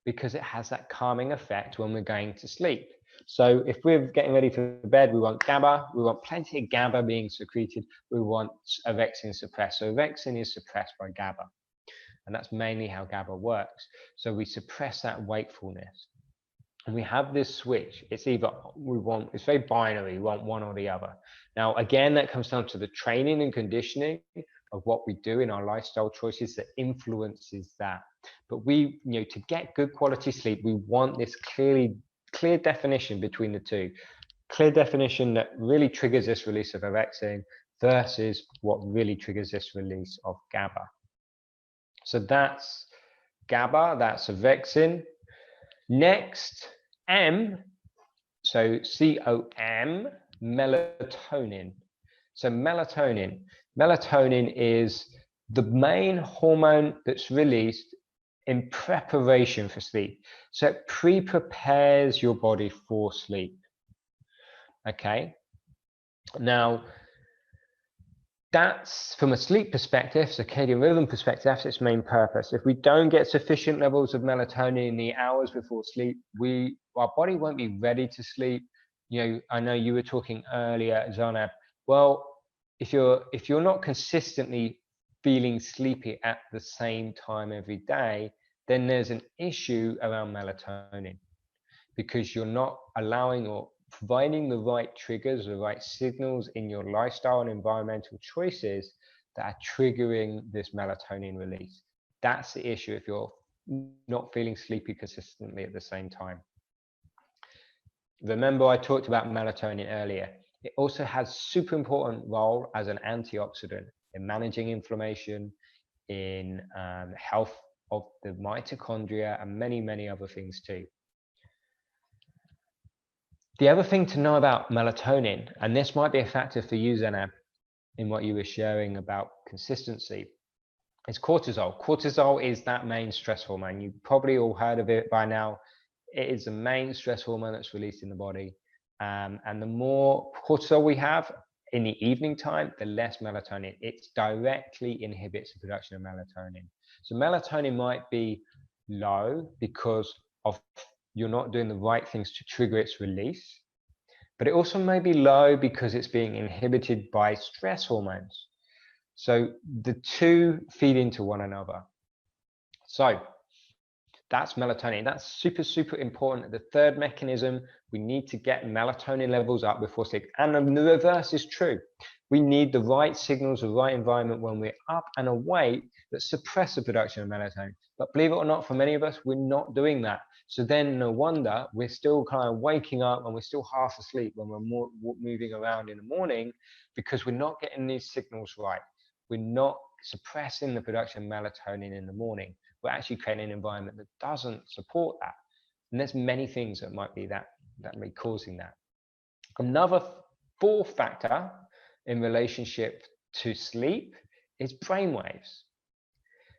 because it has that calming effect when we're going to sleep. So if we're getting ready for bed, we want GABA, we want plenty of GABA being secreted, we want orexin suppressed. So orexin is suppressed by GABA, and that's mainly how GABA works. So we suppress that wakefulness. And we have this switch. It's either it's very binary, we want one or the other. Now, again, that comes down to the training and conditioning of what we do in our lifestyle choices that influences that. But to get good quality sleep, we want this clear definition between the two. Clear definition that really triggers this release of orexin versus what really triggers this release of GABA. So that's GABA, that's orexin. Next, M, so C-O-M, melatonin. So melatonin is the main hormone that's released in preparation for sleep. So it pre-prepares your body for sleep. Okay. Now, that's from a sleep perspective, circadian rhythm perspective, that's its main purpose. If we don't get sufficient levels of melatonin in the hours before sleep, our body won't be ready to sleep. I know you were talking earlier, Zanab. Well, if you're not consistently feeling sleepy at the same time every day, then there's an issue around melatonin, because you're not allowing or providing the right triggers, the right signals in your lifestyle and environmental choices that are triggering this melatonin release. That's the issue if you're not feeling sleepy consistently at the same time. Remember, I talked about melatonin earlier. It also has super important role as an antioxidant in managing inflammation, in health of the mitochondria, and many, many other things too. The other thing to know about melatonin, and this might be a factor for you, Zainab, in what you were sharing about consistency, is cortisol. Cortisol is that main stress hormone. You've probably all heard of it by now. It is the main stress hormone that's released in the body. And the more cortisol we have in the evening time, the less melatonin. It directly inhibits the production of melatonin. So melatonin might be low because of you're not doing the right things to trigger its release, but it also may be low because it's being inhibited by stress hormones. So the two feed into one another. So that's melatonin. That's super, super important. The third mechanism, we need to get melatonin levels up before sleep. And the reverse is true. We need the right signals, the right environment when we're up and awake that suppress the production of melatonin. But believe it or not, for many of us, we're not doing that. So then no wonder we're still kind of waking up and we're still half asleep when we're moving around in the morning, because we're not getting these signals right. We're not suppressing the production of melatonin in the morning. We're actually creating an environment that doesn't support that. And there's many things that might be causing that. Another fourth factor in relationship to sleep is brainwaves.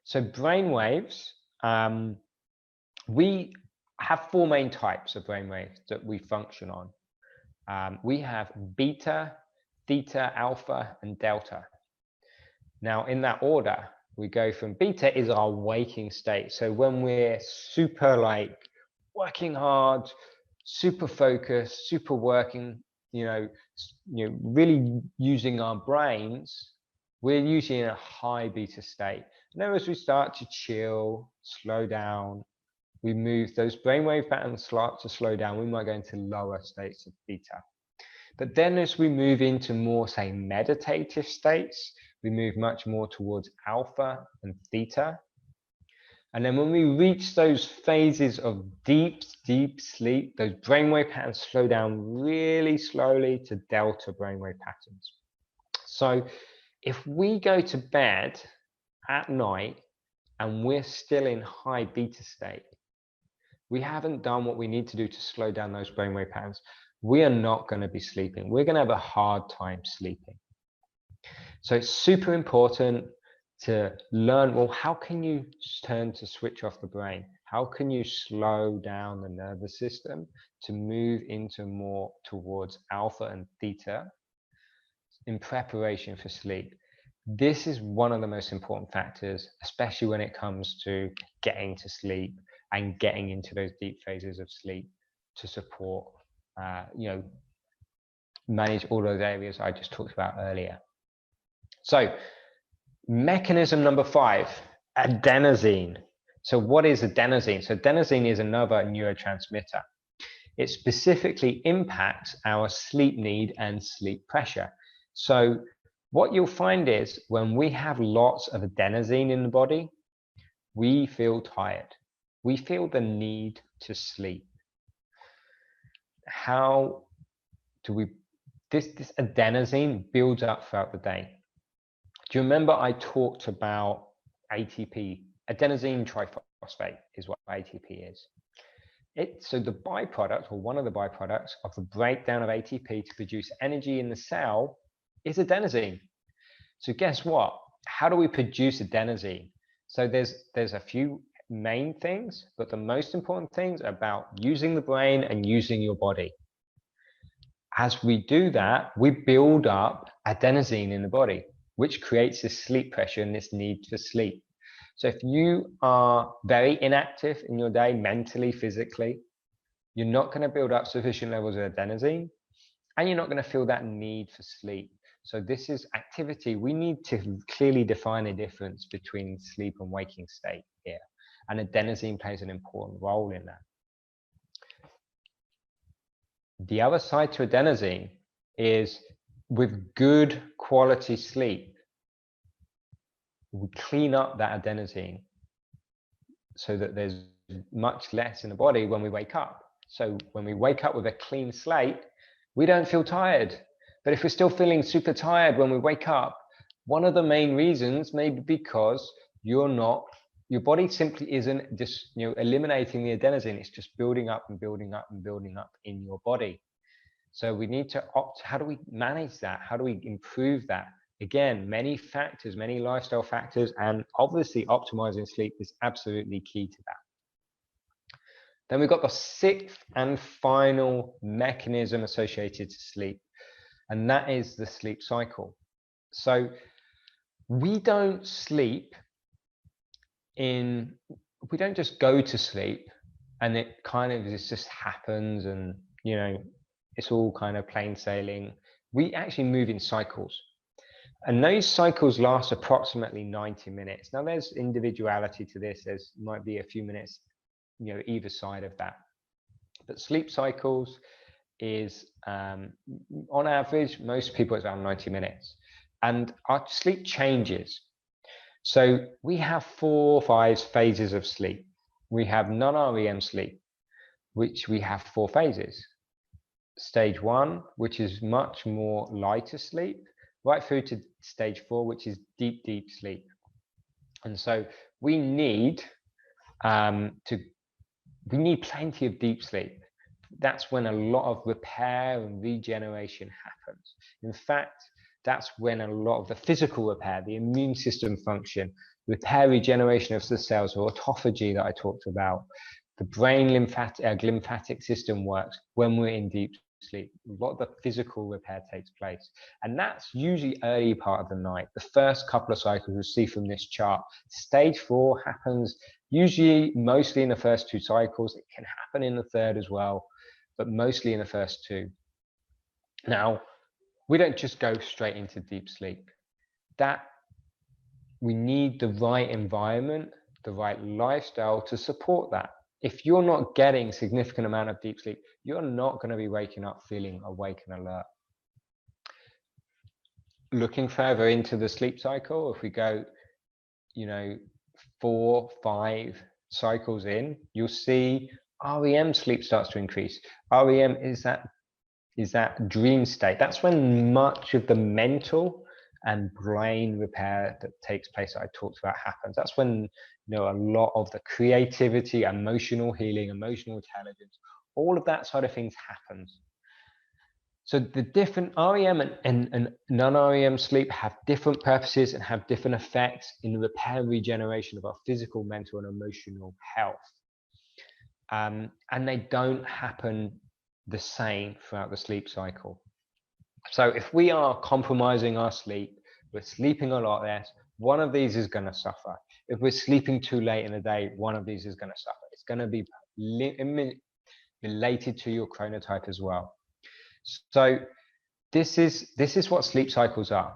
So brainwaves, we have four main types of brainwaves that we function on. We have beta, theta, alpha, and delta. Now, in that order, we go from beta is our waking state. So when we're super working hard, super focused, super working, really using our brains, we're usually in a high beta state. And then as we start to chill, slow down, we move, those brainwave patterns start to slow down, we might go into lower states of beta. But then as we move into more, say, meditative states, we move much more towards alpha and theta. And then when we reach those phases of deep, deep sleep, those brainwave patterns slow down really slowly to delta brainwave patterns. So if we go to bed at night and we're still in high beta state, we haven't done what we need to do to slow down those brainwave patterns, we are not going to be sleeping. We're going to have a hard time sleeping. So it's super important to learn, well, how can you turn to switch off the brain? How can you slow down the nervous system to move into more towards alpha and theta in preparation for sleep? This is one of the most important factors, especially when it comes to getting to sleep and getting into those deep phases of sleep to support manage all those areas I just talked about earlier. So mechanism number 5, adenosine. So what is adenosine? So adenosine is another neurotransmitter. It specifically impacts our sleep need and sleep pressure. So what you'll find is when we have lots of adenosine in the body, we feel tired. We feel the need to sleep. How do we, this adenosine builds up throughout the day. Do you remember I talked about ATP? Adenosine triphosphate is what ATP is. So the byproduct, or one of the byproducts of the breakdown of ATP to produce energy in the cell is adenosine. So guess what? How do we produce adenosine? So there's a few main things, but the most important things are about using the brain and using your body. As we do that, we build up adenosine in the body, which creates this sleep pressure and this need for sleep. So if you are very inactive in your day, mentally, physically, you're not going to build up sufficient levels of adenosine, and you're not going to feel that need for sleep. So this is activity. We need to clearly define a difference between sleep and waking state here. And adenosine plays an important role in that. The other side to adenosine is with good quality sleep, we clean up that adenosine so that there's much less in the body when we wake up. So when we wake up with a clean slate, we don't feel tired. But if we're still feeling super tired when we wake up, one of the main reasons may be because your body simply isn't just eliminating the adenosine. It's just building up and building up and building up in your body. So we need to how do we manage that? How do we improve that? Again, many factors, many lifestyle factors, and obviously optimizing sleep is absolutely key to that. Then we've got the 6th and final mechanism associated to sleep, and that is the sleep cycle. So we don't sleep we don't just go to sleep and it kind of just happens and, it's all kind of plain sailing. We actually move in cycles. And those cycles last approximately 90 minutes. Now there's individuality to this. Might be a few minutes, either side of that. But sleep cycles is, on average, most people it's around 90 minutes. And our sleep changes. So we have 4 or 5 phases of sleep. We have non-REM sleep, which we have 4 phases. Stage 1, which is much more lighter sleep, right through to stage 4, which is deep, deep sleep. And so we need plenty of deep sleep. That's when a lot of repair and regeneration happens. In fact, that's when a lot of the physical repair, the immune system function, repair, regeneration of the cells, or autophagy that I talked about, the brain lymphatic system works when we're in deep sleep. A lot of the physical repair takes place. And that's usually early part of the night. The first couple of cycles you'll see from this chart. Stage 4 happens usually mostly in the first 2 cycles. It can happen in the third as well, but mostly in the first 2. Now, we don't just go straight into deep sleep. We need the right environment, the right lifestyle to support that. If you're not getting a significant amount of deep sleep, you're not going to be waking up feeling awake and alert. Looking further into the sleep cycle, if we go, 4, 5 cycles in, you'll see REM sleep starts to increase. REM is that dream state. That's when much of the mental and brain repair that takes place that I talked about happens. That's when a lot of the creativity, emotional healing, emotional intelligence, all of that side of things happens. So the different REM and non-REM sleep have different purposes and have different effects in the repair and regeneration of our physical, mental, and emotional health. And they don't happen the same throughout the sleep cycle. So if we are compromising our sleep, we're sleeping a lot less, one of these is going to suffer. If we're sleeping too late in the day, one of these is going to suffer. It's going to be related to your chronotype as well. So this is what sleep cycles are.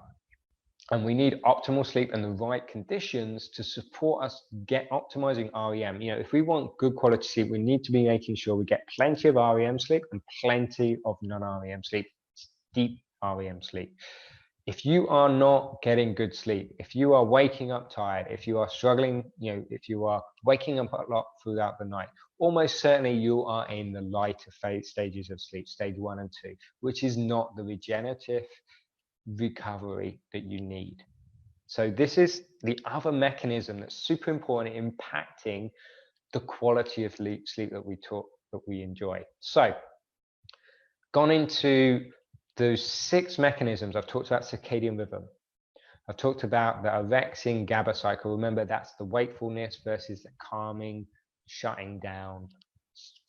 And we need optimal sleep and the right conditions to support us get optimizing REM. You know, if we want good quality sleep, we need to be making sure we get plenty of REM sleep and plenty of non-REM sleep, deep REM sleep. If you are not getting good sleep, if you are waking up tired, if you are struggling, you know, if you are waking up a lot throughout the night, almost certainly you are in the lighter stages of sleep, stage 1 and 2, which is not the regenerative recovery that you need. So this is the other mechanism that's super important in impacting the quality of sleep that we enjoy. So gone into those 6 mechanisms. I've talked about circadian rhythm. I've talked about the orexin GABA cycle. Remember, that's the wakefulness versus the calming, shutting down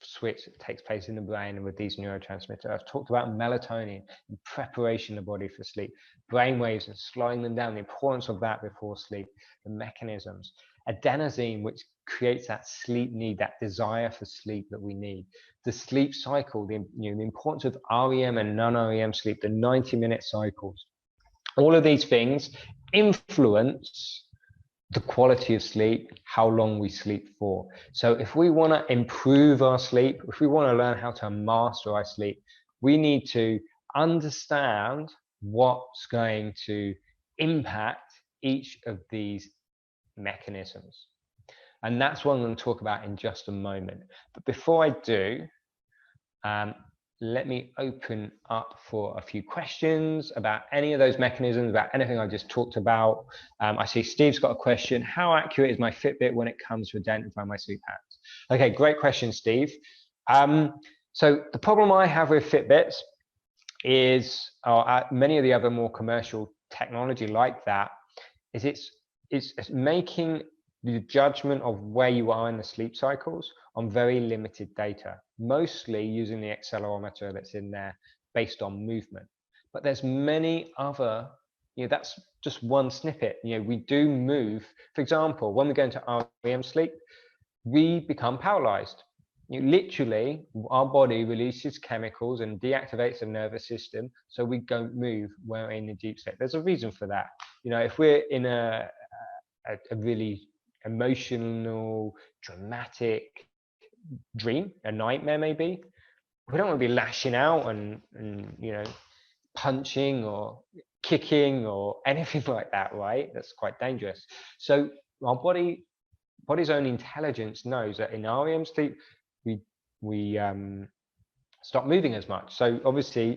switch that takes place in the brain and with these neurotransmitters. I've talked about melatonin and preparation of the body for sleep, brain waves and slowing them down, the importance of that before sleep, the mechanisms. Adenosine, which creates that sleep need, that desire for sleep that we need. The sleep cycle, the importance of REM and non-REM sleep, the 90-minute cycles. All of these things influence the quality of sleep, how long we sleep for. So if we want to improve our sleep, if we want to learn how to master our sleep, we need to understand what's going to impact each of these mechanisms. And that's what I'm going to talk about in just a moment. But before I do, let me open up for a few questions about any of those mechanisms, about anything I just talked about. I see Steve's got a question. How accurate is my Fitbit when it comes to identifying my sleep patterns? Okay, great question, Steve. So the problem I have with Fitbits is, many of the other more commercial technology like that, is it's making the judgment of where you are in the sleep cycles on very limited data, mostly using the accelerometer that's in there based on movement. But there's many other, that's just one snippet. We do move. For example, when we go into REM sleep, we become paralyzed. Literally, our body releases chemicals and deactivates the nervous system, so we don't move when we're in a deep sleep. There's a reason for that. If we're in a really emotional, dramatic dream, a nightmare maybe, we don't want to be lashing out and punching or kicking or anything like that, right? That's quite dangerous. So our body's own intelligence knows that in REM sleep we stop moving as much. So obviously,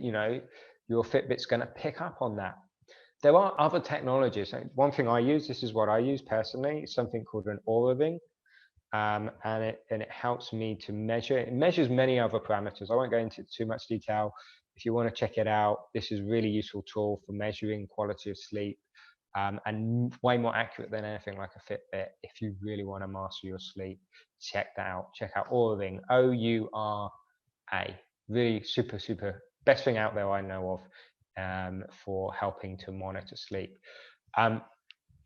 your Fitbit's going to pick up on that. There are other technologies. One thing I use, this is what I use personally, is something called an Oura Ring. And it helps me to measure. It measures many other parameters. I won't go into too much detail. If you want to check it out, this is a really useful tool for measuring quality of sleep, and way more accurate than anything like a Fitbit. If you really want to master your sleep, check that out. Check out Oura Ring, OURA. Really super best thing out there I know of for helping to monitor sleep.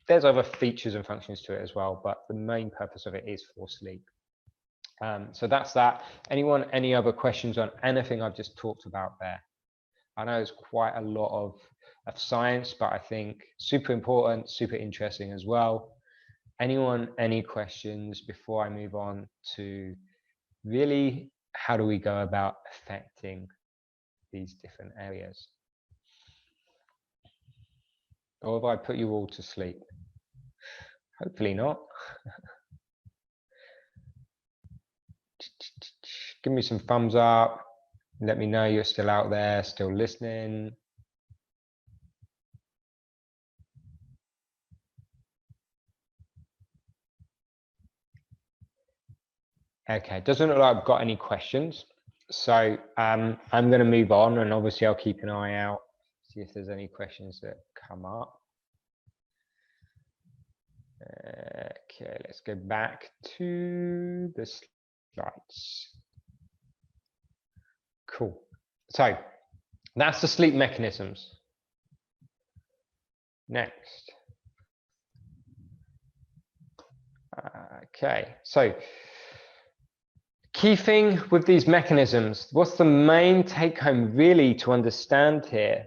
There's other features and functions to it as well, but the main purpose of it is for sleep. So that's that. Anyone, any other questions on anything I've just talked about there? I know it's quite a lot of science, but I think super important, super interesting as well. Anyone, any questions before I move on to really how do we go about affecting these different areas? Or have I put you all to sleep? Hopefully not. Give me some thumbs up. Let me know you're still out there, still listening. Okay, doesn't look like I've got any questions. So I'm going to move on, and obviously I'll keep an eye out, see if there's any questions that come up. Okay, let's go back to the slides. Cool. So that's the sleep mechanisms. Next. Okay, so Key thing with these mechanisms, what's the main take home really to understand here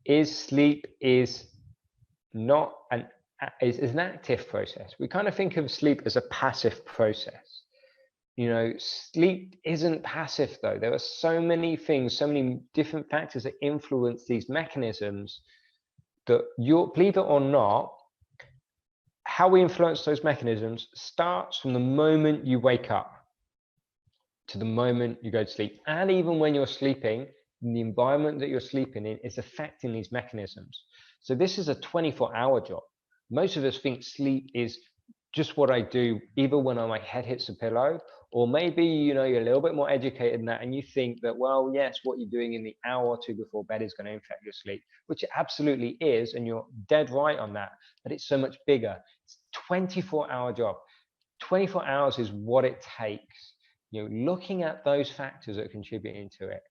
is sleep is not is an active process. We kind of think of sleep as a passive process. You know, sleep isn't passive though. There are so many things, so many different factors that influence these mechanisms that believe it or not, how we influence those mechanisms starts from the moment you wake up to the moment you go to sleep. And even when you're sleeping, the environment that you're sleeping in is affecting these mechanisms. So this is a 24-hour job. Most of us think sleep is just what I do even when my head hits the pillow, or maybe, you know, you're a little bit more educated than that and you think that, well, yes, what you're doing in the hour or two before bed is going to affect your sleep, which it absolutely is, and you're dead right on that, but it's so much bigger. It's a 24-hour job. 24 hours is what it takes. You know, looking at those factors that are contributing to it.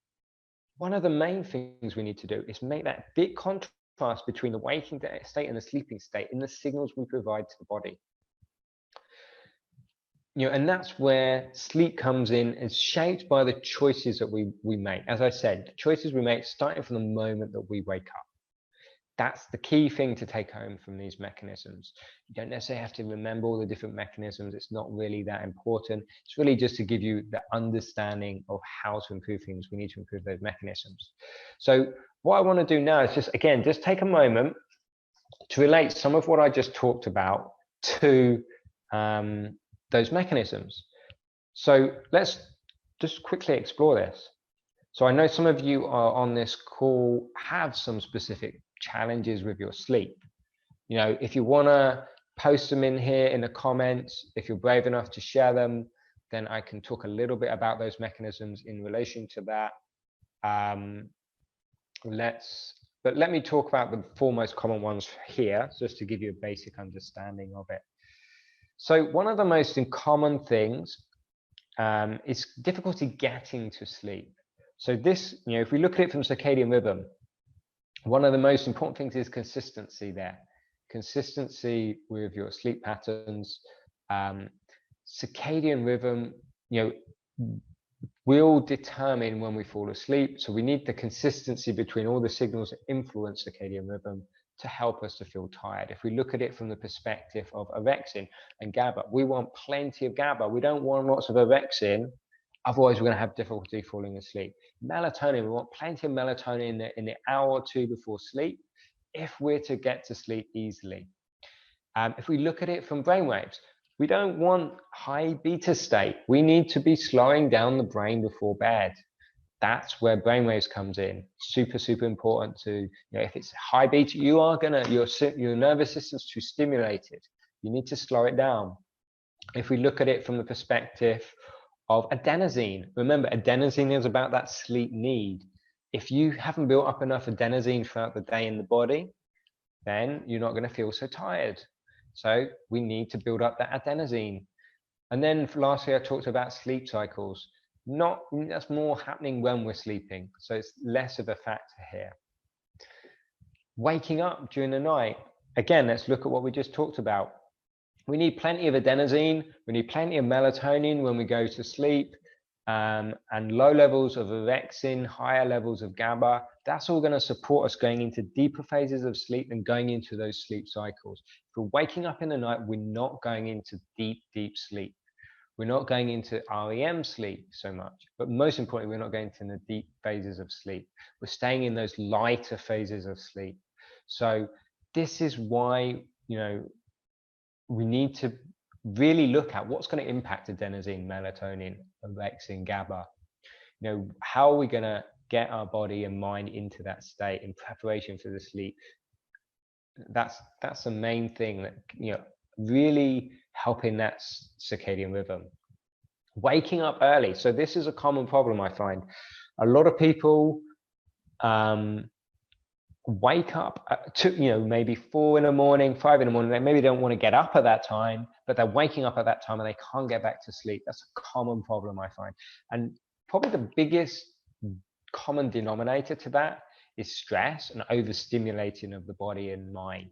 One of the main things we need to do is make that big contrast between the waking state and the sleeping state in the signals we provide to the body. You know, and that's where sleep comes in. It's shaped by the choices that we make. As I said, the choices we make starting from the moment that we wake up. That's the key thing to take home from these mechanisms. You don't necessarily have to remember all the different mechanisms. It's not really that important. It's really just to give you the understanding of how to improve things. We need to improve those mechanisms. So what I want to do now is just take a moment to relate some of what I just talked about to those mechanisms. So let's just quickly explore this. So I know some of you are on this call have some specific challenges with your sleep. You know, if you want to post them in here in the comments, if you're brave enough to share them, then I can talk a little bit about those mechanisms in relation to that. But let me talk about the four most common ones here, just to give you a basic understanding of it. So one of the most common things is difficulty getting to sleep. So this, you know, if we look at it from circadian rhythm, one of the most important things is consistency there. Consistency with your sleep patterns. Circadian rhythm, you know, will determine when we fall asleep. So we need the consistency between all the signals that influence circadian rhythm to help us to feel tired. If we look at it from the perspective of orexin and GABA, we want plenty of GABA. We don't want lots of orexin. Otherwise, we're going to have difficulty falling asleep. Melatonin, we want plenty of melatonin in the hour or two before sleep if we're to get to sleep easily. If we look at it from brainwaves, we don't want high beta state. We need to be slowing down the brain before bed. That's where brainwaves comes in. Super, super important to, you know, if it's high beta, you are going to, your nervous system's too stimulated. You need to slow it down. If we look at it from the perspective of adenosine. Remember, adenosine is about that sleep need. If you haven't built up enough adenosine throughout the day in the body, then you're not going to feel so tired. So we need to build up that adenosine. And then lastly, I talked about sleep cycles. That's more happening when we're sleeping. So it's less of a factor here. Waking up during the night. Again, let's look at what we just talked about. We need plenty of adenosine, we need plenty of melatonin when we go to sleep, and low levels of orexin, higher levels of GABA. That's all going to support us going into deeper phases of sleep and going into those sleep cycles. If we're waking up in the night, we're not going into deep, deep sleep. We're not going into REM sleep so much, but most importantly, we're not going into the deep phases of sleep. We're staying in those lighter phases of sleep. So this is why, you know, we need to really look at what's going to impact adenosine, melatonin, orexin, GABA. You know, how are we going to get our body and mind into that state in preparation for the sleep? That's the main thing that, you know, really helping that circadian rhythm. Waking up early. So this is a common problem I find. A lot of people wake up to, you know, maybe 4 in the morning, 5 in the morning. They maybe don't want to get up at that time, but they're waking up at that time and they can't get back to sleep. That's a common problem I find. And probably the biggest common denominator to that is stress and overstimulating of the body and mind.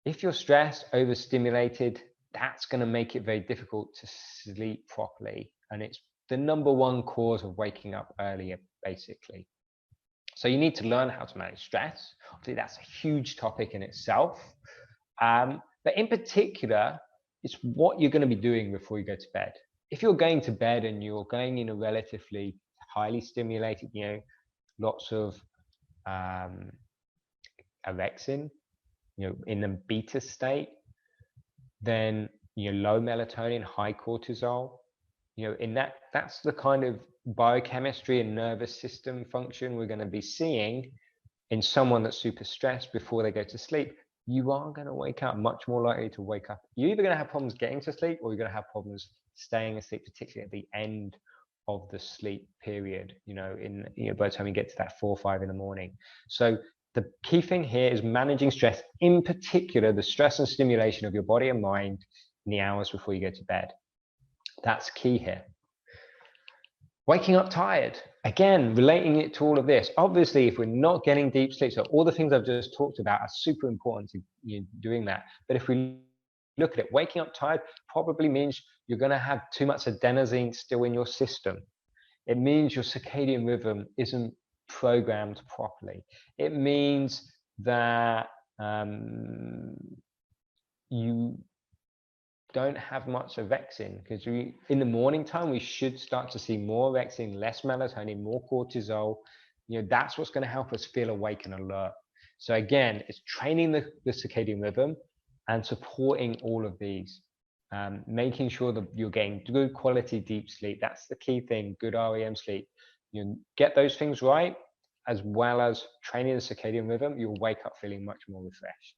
If you're stressed, overstimulated, that's going to make it very difficult to sleep properly. And it's the #1 cause of waking up earlier, basically. So you need to learn how to manage stress. Obviously, that's a huge topic in itself. But in particular, it's what you're going to be doing before you go to bed. If you're going to bed and you're going in a relatively highly stimulated, lots of orexin, in a beta state, then low melatonin, high cortisol, that's the kind of biochemistry and nervous system function we're going to be seeing in someone that's super stressed before they go to sleep. You are going to wake up much more likely to wake up. You're either going to have problems getting to sleep, or you're going to have problems staying asleep, particularly at the end of the sleep period, by the time you get to that 4 or 5 in the morning. So the key thing here is managing stress, in particular, the stress and stimulation of your body and mind in the hours before you go to bed. That's key here. Waking up tired, again, relating it to all of this. Obviously, if we're not getting deep sleep, so all the things I've just talked about are super important to doing that. But if we look at it, waking up tired probably means you're going to have too much adenosine still in your system. It means your circadian rhythm isn't programmed properly. It means that you don't have much orexin, because in the morning time we should start to see more orexin, less melatonin, more cortisol. That's what's going to help us feel awake and alert. So again, it's training the circadian rhythm and supporting all of these, making sure that you're getting good quality deep sleep. That's the key thing. Good REM sleep. You get those things right, as well as training the circadian rhythm, you'll wake up feeling much more refreshed.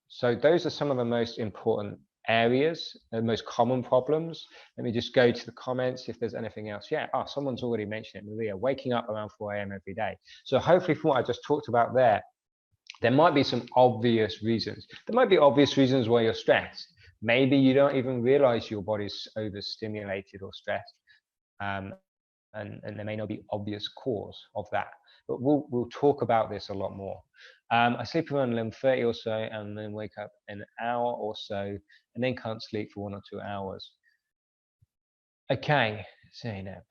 So those are some of the most important areas, the most common problems. Let me just go to the comments if there's anything else. Yeah, someone's already mentioned it, Maria, waking up around 4 a.m. every day. So hopefully from what I just talked about there might be some obvious reasons. There might be obvious reasons why you're stressed. Maybe you don't even realize your body's overstimulated or stressed. And there may not be obvious cause of that. But we'll talk about this a lot more. I sleep around 11:30 or so, and then wake up in an hour or so, and then can't sleep for 1 or 2 hours. Okay, Zainab.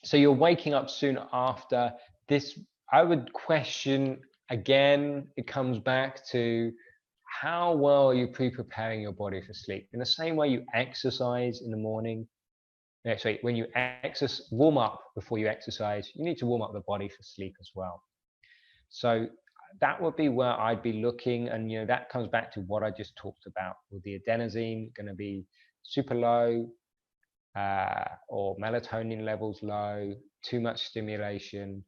So you're waking up soon after this. I would question, again, it comes back to how well are you pre-preparing your body for sleep? In the same way you exercise in the morning, when you warm up before you exercise, you need to warm up the body for sleep as well. So that would be where I'd be looking, and that comes back to what I just talked about, with the adenosine going to be super low, or melatonin levels low, too much stimulation.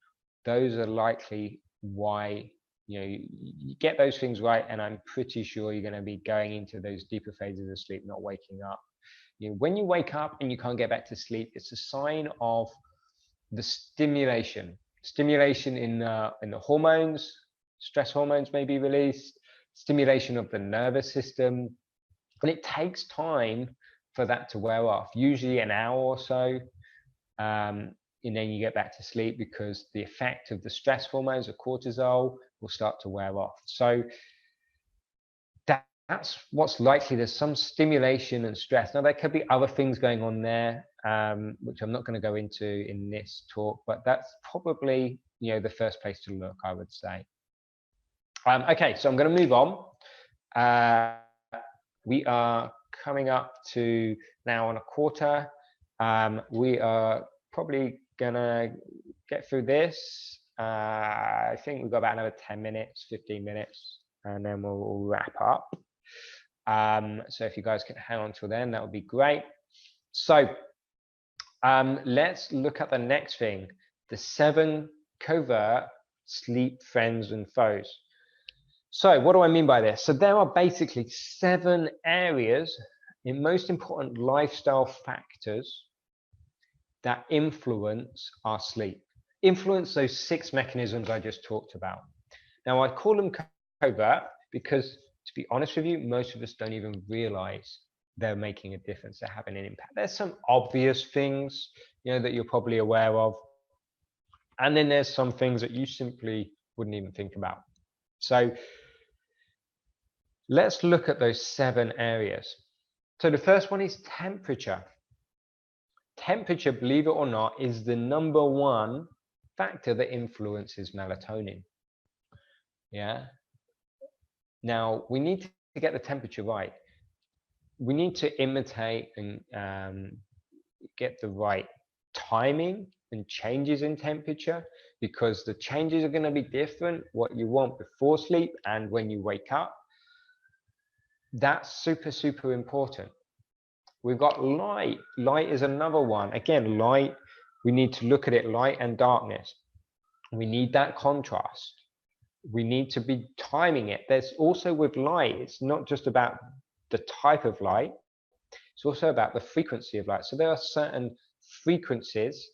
Those are likely why you get those things right, and I'm pretty sure you're going to be going into those deeper phases of sleep, not waking up. When you wake up and you can't get back to sleep, it's a sign of the stimulation in the hormones. Stress hormones may be released, stimulation of the nervous system, and it takes time for that to wear off, usually an hour or so, and then you get back to sleep, because the effect of the stress hormones, of cortisol, will start to wear off. So that's what's likely. There's some stimulation and stress. Now, there could be other things going on there, which I'm not going to go into in this talk, but that's probably the first place to look, I would say. Okay, so I'm going to move on. We are coming up to now on a quarter. We are probably going to get through this. I think we've got about another 10 minutes, 15 minutes, and then we'll wrap up. So if you guys can hang on till then, that would be great. So let's look at the next thing, the 7 covert sleep friends and foes. So what do I mean by this? So there are basically 7 areas in most important lifestyle factors that influence our sleep, influence those 6 mechanisms I just talked about. Now, I call them covert because, to be honest with you, most of us don't even realize they're making a difference, they're having an impact. There's some obvious things, that you're probably aware of, and then there's some things that you simply wouldn't even think about. So Let's look at those 7 areas. So the first one is temperature. Temperature, believe it or not, is the #1 factor that influences melatonin. Yeah. Now, we need to get the temperature right. We need to imitate and get the right timing and changes in temperature, because the changes are going to be different, what you want before sleep and when you wake up. That's super, super important. We've got light. Light is another one. Again, light, we need to look at it, light and darkness. We need that contrast. We need to be timing it. There's also with light, it's not just about the type of light, it's also about the frequency of light. So there are certain frequencies,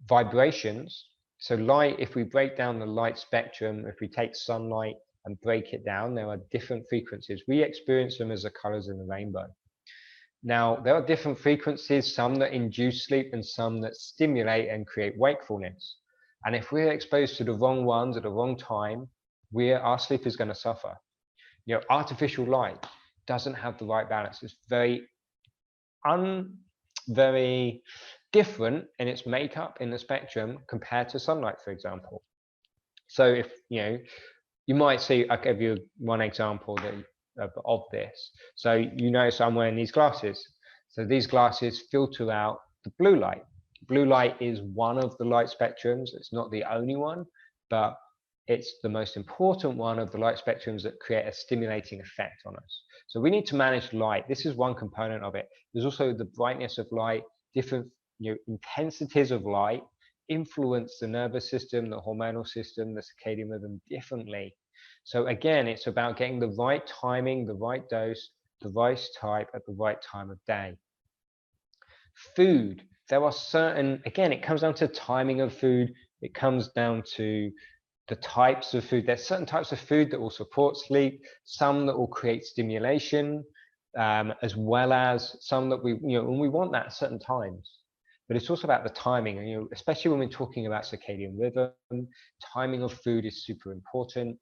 vibrations. So light, if we break down the light spectrum, if we take sunlight and break it down, there are different frequencies. We experience them as the colors in the rainbow. Now, there are different frequencies, some that induce sleep and some that stimulate and create wakefulness. And if we're exposed to the wrong ones at the wrong time, our sleep is going to suffer. You know, artificial light doesn't have the right balance. It's very different in its makeup in the spectrum compared to sunlight, for example. So if you might see, I'll give you one example of this. So you notice I'm wearing these glasses. So these glasses filter out the blue light. Blue light is one of the light spectrums. It's not the only one, but it's the most important one of the light spectrums that create a stimulating effect on us. So we need to manage light. This is one component of it. There's also the brightness of light, different intensities of light influence the nervous system, the hormonal system, the circadian rhythm differently. So again, it's about getting the right timing, the right dose, the right type at the right time of day. Food. There are certain, again, it comes down to timing of food. It comes down to the types of food. There's certain types of food that will support sleep, some that will create stimulation, as well as some that and we want that at certain times. But it's also about the timing, and especially when we're talking about circadian rhythm, timing of food is super important.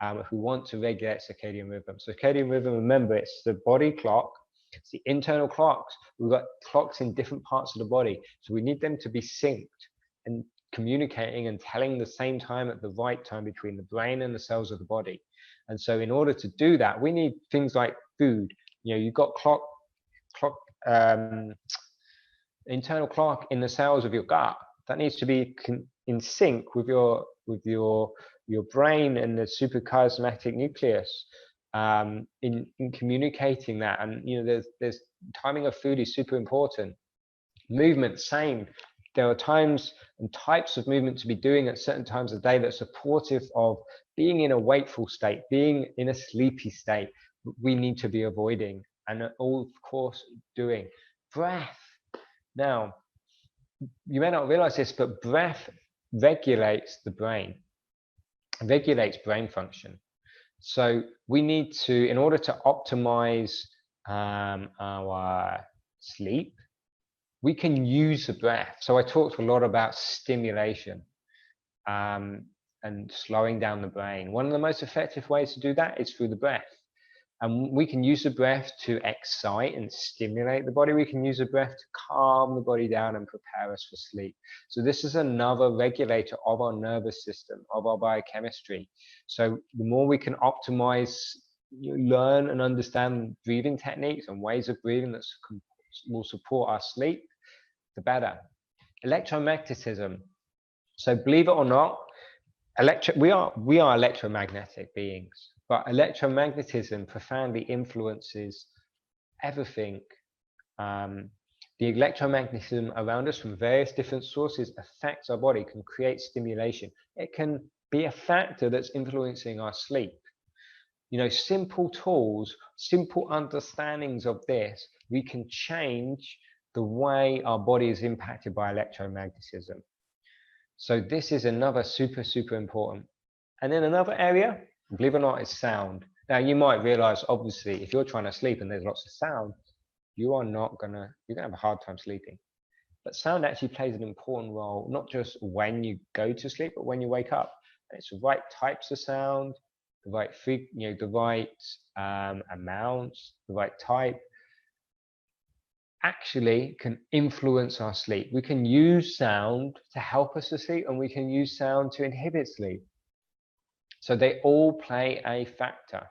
If we want to regulate circadian rhythm. Circadian rhythm, remember, it's the body clock, it's the internal clocks. We've got clocks in different parts of the body, so we need them to be synced and communicating and telling the same time at the right time between the brain and the cells of the body. And so in order to do that, we need things like food. You've got internal clock in the cells of your gut that needs to be in sync with your brain and the suprachiasmatic nucleus, in communicating that. And there's timing of food is super important. Movement, same. There are times and types of movement to be doing at certain times of day that's supportive of being in a wakeful state, being in a sleepy state. We need to be avoiding and all, of course, doing breath. Now, you may not realize this, but breath regulates the brain, regulates brain function. So we need to, in order to optimize our sleep, we can use the breath. So I talked a lot about stimulation and slowing down the brain. One of the most effective ways to do that is through the breath. And we can use the breath to excite and stimulate the body. We can use the breath to calm the body down and prepare us for sleep. So this is another regulator of our nervous system, of our biochemistry. So the more we can optimize, learn and understand breathing techniques and ways of breathing that will support our sleep, the better. Electromagnetism. So believe it or not, we are electromagnetic beings. But electromagnetism profoundly influences everything. The electromagnetism around us from various different sources affects our body, can create stimulation. It can be a factor that's influencing our sleep. Simple tools, simple understandings of this, we can change the way our body is impacted by electromagnetism. So this is another super, super important. And then another area, believe it or not, is sound. Now you might realize, obviously, if you're trying to sleep and there's lots of sound, you're gonna have a hard time sleeping. But sound actually plays an important role, not just when you go to sleep, but when you wake up. And it's the right types of sound, the right the right amounts, the right type, actually can influence our sleep. We can use sound to help us to sleep, and we can use sound to inhibit sleep. So they all play a factor.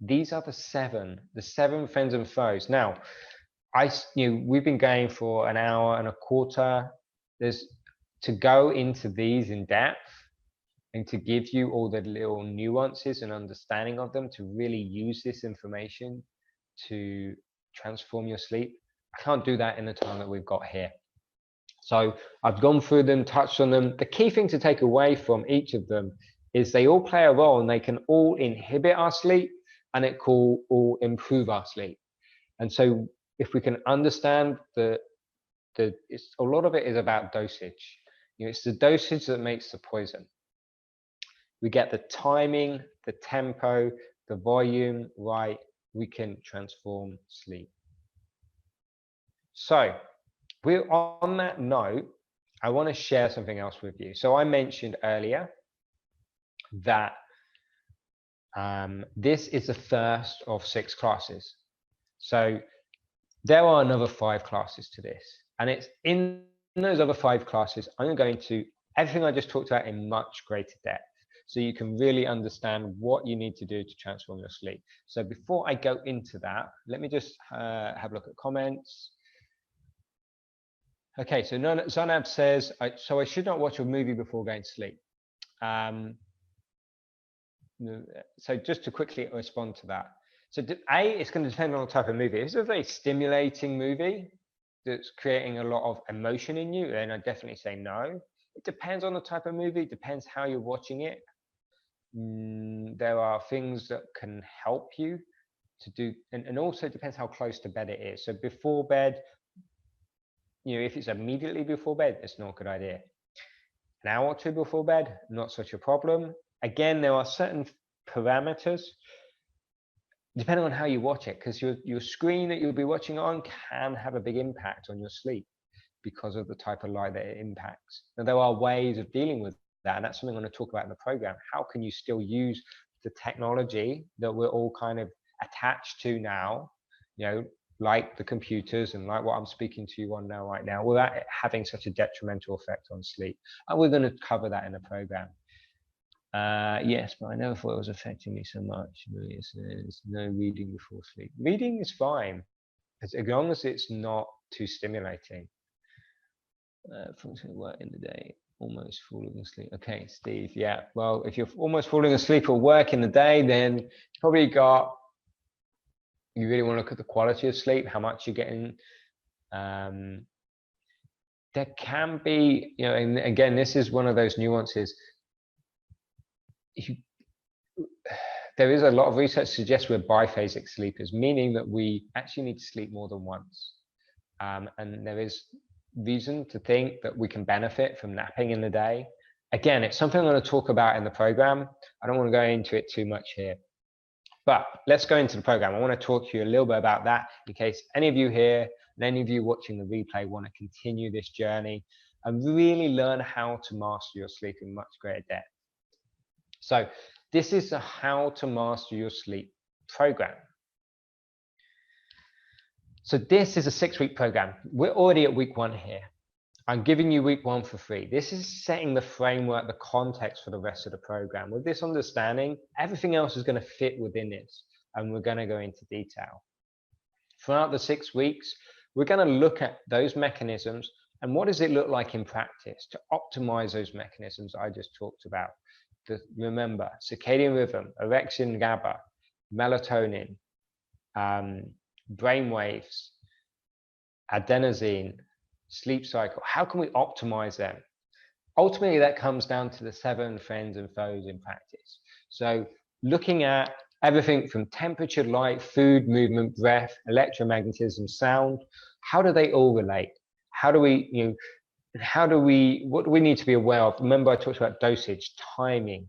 These are the seven friends and foes. Now, we've been going for an hour and a quarter. There's to go into these in depth and to give you all the little nuances and understanding of them, to really use this information to transform your sleep. I can't do that in the time that we've got here. So I've gone through them, touched on them. The key thing to take away from each of them is they all play a role, and they can all inhibit our sleep, and it can all improve our sleep. And so if we can understand a lot of it is about dosage. It's the dosage that makes the poison. We get the timing, the tempo, the volume right, we can transform sleep. So we're on that note, I want to share something else with you. So I mentioned earlier that this is the first of 6 classes. So there are another 5 classes to this, and it's in those other 5 classes I'm going to go into everything I just talked about in much greater depth, so you can really understand what you need to do to transform your sleep. So before I go into that, let me just have a look at comments. Okay, so Zanab says, so I should not watch a movie before going to sleep. So just to quickly respond to that. So it's going to depend on the type of movie. If it's a very stimulating movie that's creating a lot of emotion in you, then I definitely say no. It depends on the type of movie, it depends how you're watching it. There are things that can help you to do, and also it depends how close to bed it is. So before bed, if it's immediately before bed, it's not a good idea. An hour or 2 before bed, not such a problem. Again, there are certain parameters depending on how you watch it, because your screen that you'll be watching on can have a big impact on your sleep because of the type of light that it impacts. Now, there are ways of dealing with that, and that's something I'm going to talk about in the program. How can you still use the technology that we're all kind of attached to now, like the computers and like what I'm speaking to you on now right now, without it having such a detrimental effect on sleep? And we're going to cover that in the program. Yes, but I never thought it was affecting me so much. It says no reading before sleep. Reading is fine, as long as it's not too stimulating. Functioning work in the day, almost falling asleep. Okay, Steve. Yeah, well, if you're almost falling asleep at work in the day, then you probably you really want to look at the quality of sleep, how much you're getting. There can be, and again, this is one of those nuances. There is a lot of research suggests we're biphasic sleepers, meaning that we actually need to sleep more than once. And there is reason to think that we can benefit from napping in the day. Again, it's something I'm going to talk about in the program. I don't want to go into it too much here. But let's go into the program. I want to talk to you a little bit about that in case any of you here and any of you watching the replay want to continue this journey and really learn how to master your sleep in much greater depth. So this is a how to master your sleep program. So this is a 6-week program. We're already at week 1 here. I'm giving you week 1 for free. This is setting the framework, the context for the rest of the program. With this understanding, everything else is going to fit within this, and we're going to go into detail. Throughout the 6 weeks, we're going to look at those mechanisms and what does it look like in practice to optimize those mechanisms I just talked about. Remember, circadian rhythm, orexin, GABA, melatonin, brain waves, adenosine, sleep cycle. How can we optimize them? Ultimately, that comes down to the 7 friends and foes in practice. So looking at everything from temperature, light, food, movement, breath, electromagnetism, sound, how do they all relate? How do we, what do we need to be aware of? Remember, I talked about dosage, timing,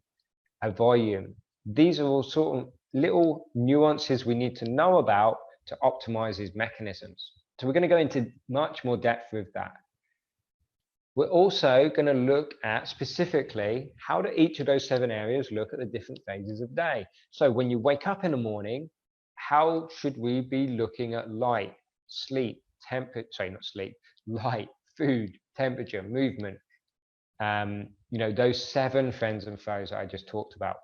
a volume. These are all sort of little nuances we need to know about to optimize these mechanisms. So we're going to go into much more depth with that. We're also going to look at specifically how do each of those 7 areas look at the different phases of day. So when you wake up in the morning, how should we be looking at light, sleep, light, food, temperature, movement, those 7 friends and foes that I just talked about.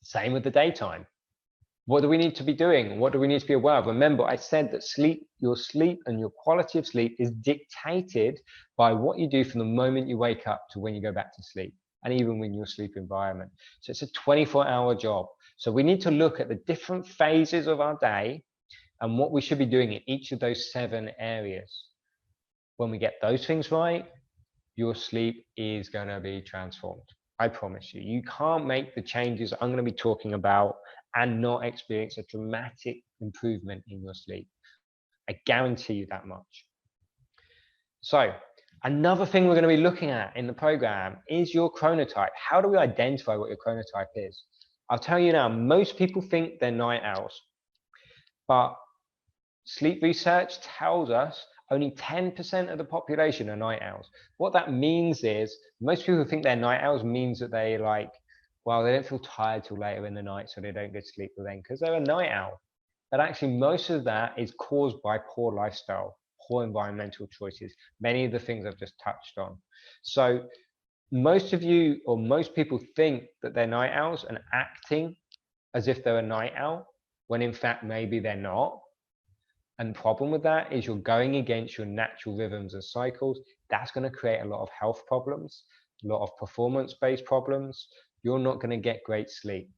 Same with the daytime. What do we need to be doing? What do we need to be aware of? Remember, I said that your sleep and your quality of sleep is dictated by what you do from the moment you wake up to when you go back to sleep, and even when your sleep environment. So it's a 24-hour job. So we need to look at the different phases of our day and what we should be doing in each of those 7 areas. When we get those things right, your sleep is going to be transformed. I promise you. You can't make the changes I'm going to be talking about and not experience a dramatic improvement in your sleep. I guarantee you that much. So another thing we're going to be looking at in the program is your chronotype. How do we identify what your chronotype is? I'll tell you now, most people think they're night owls, but sleep research tells us only 10% of the population are night owls. What that means is most people who think they're night owls means that they they don't feel tired till later in the night, so they don't get sleep then because they're a night owl. But actually most of that is caused by poor lifestyle, poor environmental choices, many of the things I've just touched on. So most of you, or most people, think that they're night owls and acting as if they're a night owl, when in fact maybe they're not. And the problem with that is you're going against your natural rhythms and cycles. That's going to create a lot of health problems, a lot of performance-based problems. You're not going to get great sleep.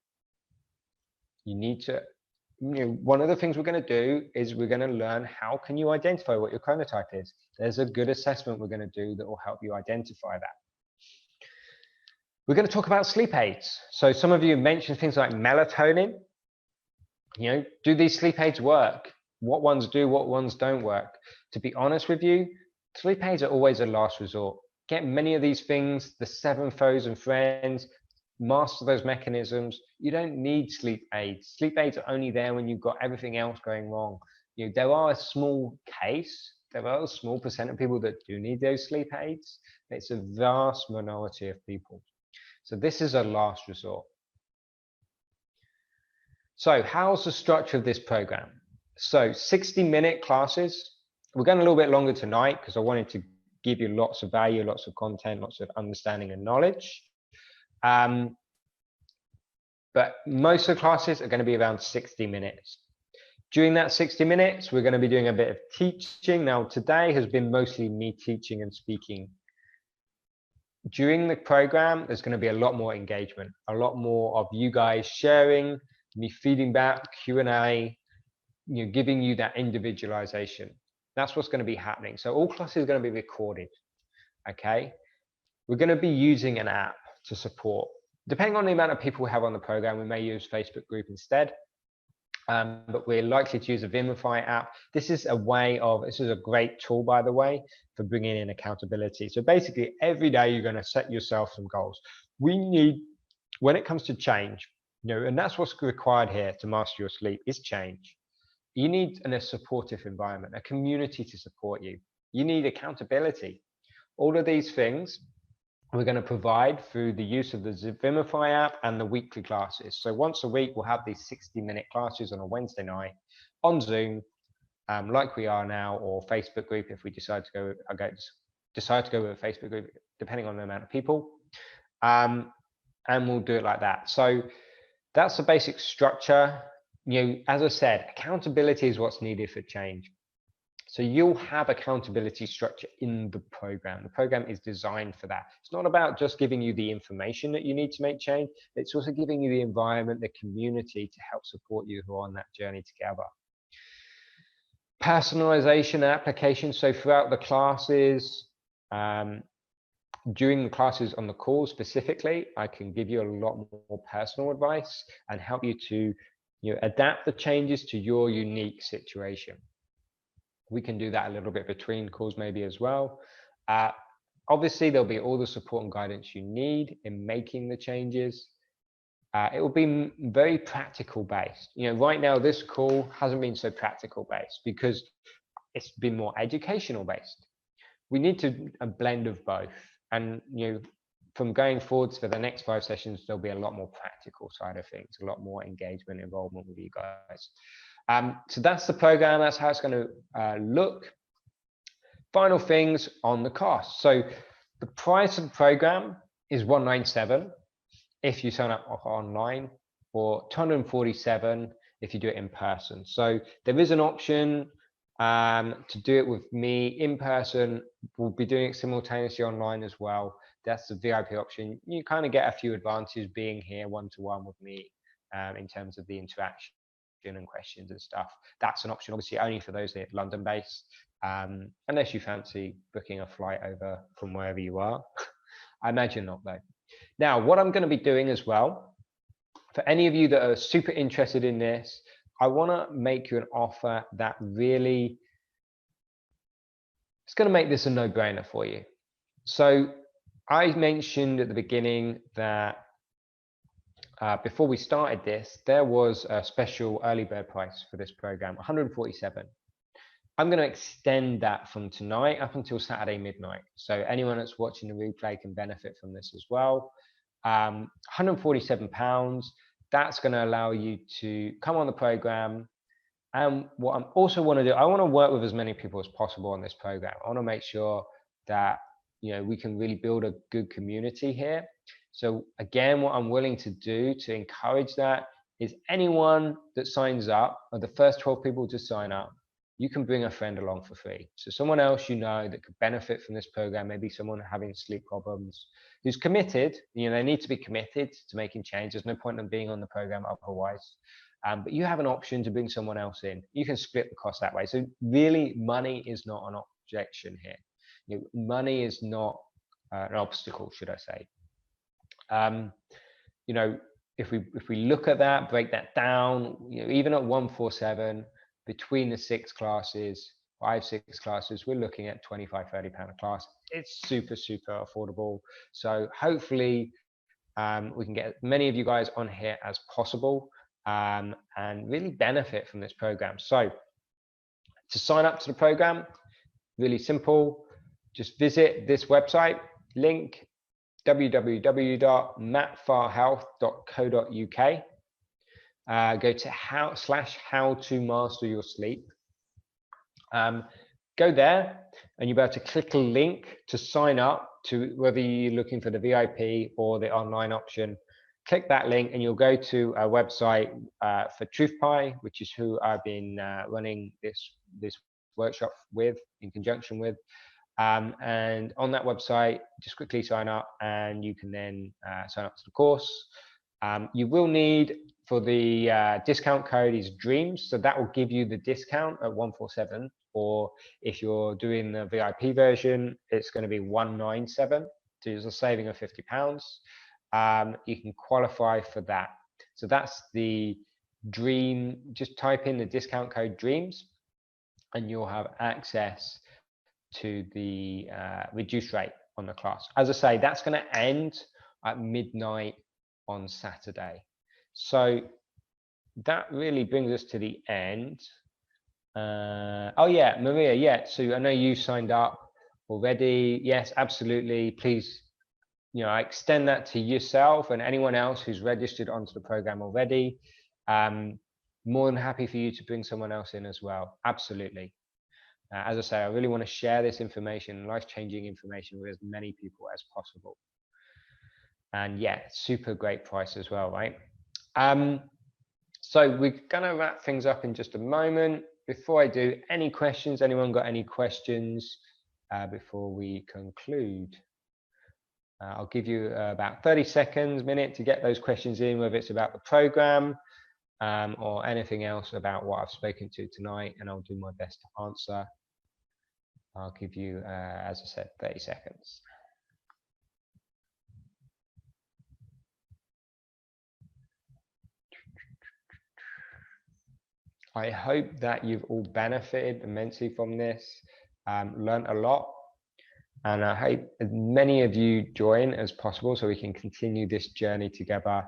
You need to, one of the things we're going to do is we're going to learn how can you identify what your chronotype is. There's a good assessment we're going to do that will help you identify that. We're going to talk about sleep aids. So some of you mentioned things like melatonin. Do these sleep aids work? What ones do, what ones don't work? To be honest with you, sleep aids are always a last resort. Get many of these things, the 7 foes and friends, master those mechanisms. You don't need sleep aids. Sleep aids are only there when you've got everything else going wrong. There are a small percent of people that do need those sleep aids. It's a vast minority of people. So this is a last resort. So how's the structure of this program? So 60-minute classes. We're going a little bit longer tonight because I wanted to give you lots of value, lots of content, lots of understanding and knowledge. But most of the classes are going to be around 60 minutes. During that 60 minutes, we're going to be doing a bit of teaching. Now, today has been mostly me teaching and speaking. During the program, there's going to be a lot more engagement, a lot more of you guys sharing, me feeding back, Q&A, giving you that individualization. That's what's going to be happening. So all classes are going to be recorded. Okay. We're going to be using an app to support. Depending on the amount of people we have on the program, we may use Facebook group instead. But we're likely to use a Vimify app. This is a great tool, by the way, for bringing in accountability. So basically every day you're going to set yourself some goals. When it comes to change, and that's what's required here to master your sleep is change. You need a supportive environment, a community to support you. You need accountability. All of these things we're going to provide through the use of the Vimify app and the weekly classes. So once a week, we'll have these 60-minute classes on a Wednesday night on Zoom, like we are now, or Facebook group if we decide to go with a Facebook group, depending on the amount of people. And we'll do it like that. So that's the basic structure. As I said, accountability is what's needed for change. So you'll have accountability structure in the program. The program is designed for that. It's not about just giving you the information that you need to make change. It's also giving you the environment, the community to help support you who are on that journey together. Personalization and application. So throughout the classes, during the classes on the call specifically, I can give you a lot more personal advice and help you to adapt the changes to your unique situation. We can do that a little bit between calls maybe as well. Obviously, there'll be all the support and guidance you need in making the changes. It will be very practical based. Right now, this call hasn't been so practical based because it's been more educational based. we need to a blend of both. And from going forwards for the next 5 sessions, there'll be a lot more practical side of things, a lot more engagement, involvement with you guys. So that's the program. That's how it's going to look. Final things on the cost. So the price of the program is $197 if you sign up online, or $247 if you do it in person. So there is an option to do it with me in person. We'll be doing it simultaneously online as well. That's the VIP option. You kind of get a few advantages being here one-to-one with me in terms of the interaction and questions and stuff. That's an option, obviously, only for those that are London-based, unless you fancy booking a flight over from wherever you are. I imagine not, though. Now, what I'm going to be doing as well, for any of you that are super interested in this, I want to make you an offer that really, it's going to make this a no-brainer for you. So I mentioned at the beginning that before we started this, there was a special early bird price for this program, $147. I'm going to extend that from tonight up until Saturday midnight. So anyone that's watching the replay can benefit from this as well. £147. That's going to allow you to come on the program. And what I also want to do, I want to work with as many people as possible on this program. I want to make sure that we can really build a good community here. So again, what I'm willing to do to encourage that is anyone that signs up, or the first 12 people to sign up, you can bring a friend along for free. So someone else that could benefit from this program, maybe someone having sleep problems, who's committed. They need to be committed to making change. There's no point in them being on the program otherwise. But you have an option to bring someone else in. You can split the cost that way. So really, money is not an objection here. Money is not an obstacle, should I say. If we look at that, break that down, even at 147, between the 6 classes, 5-6 classes, we're looking at £25-30 a class. It's super, super affordable. So hopefully we can get as many of you guys on here as possible and really benefit from this program. So to sign up to the program, really simple. Just visit this website, link www.mattfarhealth.co.uk. Go to how to master your sleep. Go there and you'll be able to click a link to sign up to whether you're looking for the VIP or the online option. Click that link and you'll go to a website for TruthPie, which is who I've been running this workshop with in conjunction with. And on that website, just quickly sign up and you can then sign up to the course. You will need, for the discount code is DREAMS, so that will give you the discount at 147, or if you're doing the VIP version, it's going to be 197, so there's a saving of £50. You can qualify for that. So that's the DREAM, just type in the discount code DREAMS and you'll have access to the reduced rate on the class. As I say, that's going to end at midnight on Saturday. So that really brings us to the end. Oh yeah, Maria, yeah. So I know you signed up already. Yes, absolutely. Please, I extend that to yourself and anyone else who's registered onto the program already. More than happy for you to bring someone else in as well. Absolutely. As I say, I really want to share this information, life-changing information, with as many people as possible. And yeah, super great price as well, right? So we're gonna wrap things up in just a moment. Before I do, any questions? Anyone got any questions before we conclude? I'll give you about 30 seconds, minute to get those questions in, whether it's about the program or anything else about what I've spoken to tonight, and I'll do my best to answer. I'll give you, as I said, 30 seconds. I hope that you've all benefited immensely from this, learned a lot, and I hope as many of you join as possible so we can continue this journey together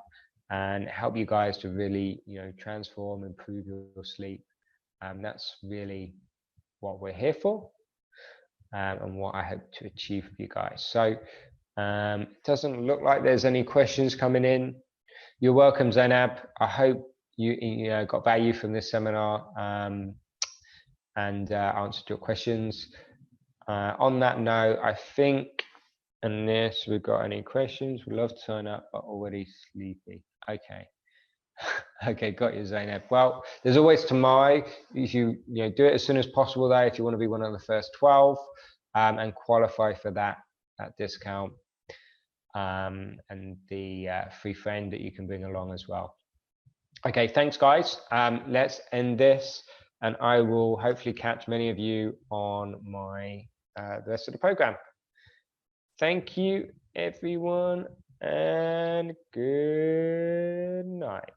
and help you guys to really, transform, improve your sleep. That's really what we're here for. and what I hope to achieve for you guys. So it doesn't look like there's any questions coming in. You're welcome, Zainab. I hope you got value from this seminar and answered your questions. On that note, I think, unless we've got any questions, we'd love to sign up, but already sleepy. Okay. Okay, got you, Zainab. Well, there's always tomorrow. You do it as soon as possible, though, if you want to be one of the first 12 and qualify for that discount and the free friend that you can bring along as well. Okay, thanks, guys. Let's end this, and I will hopefully catch many of you on my the rest of the program. Thank you, everyone, and good night.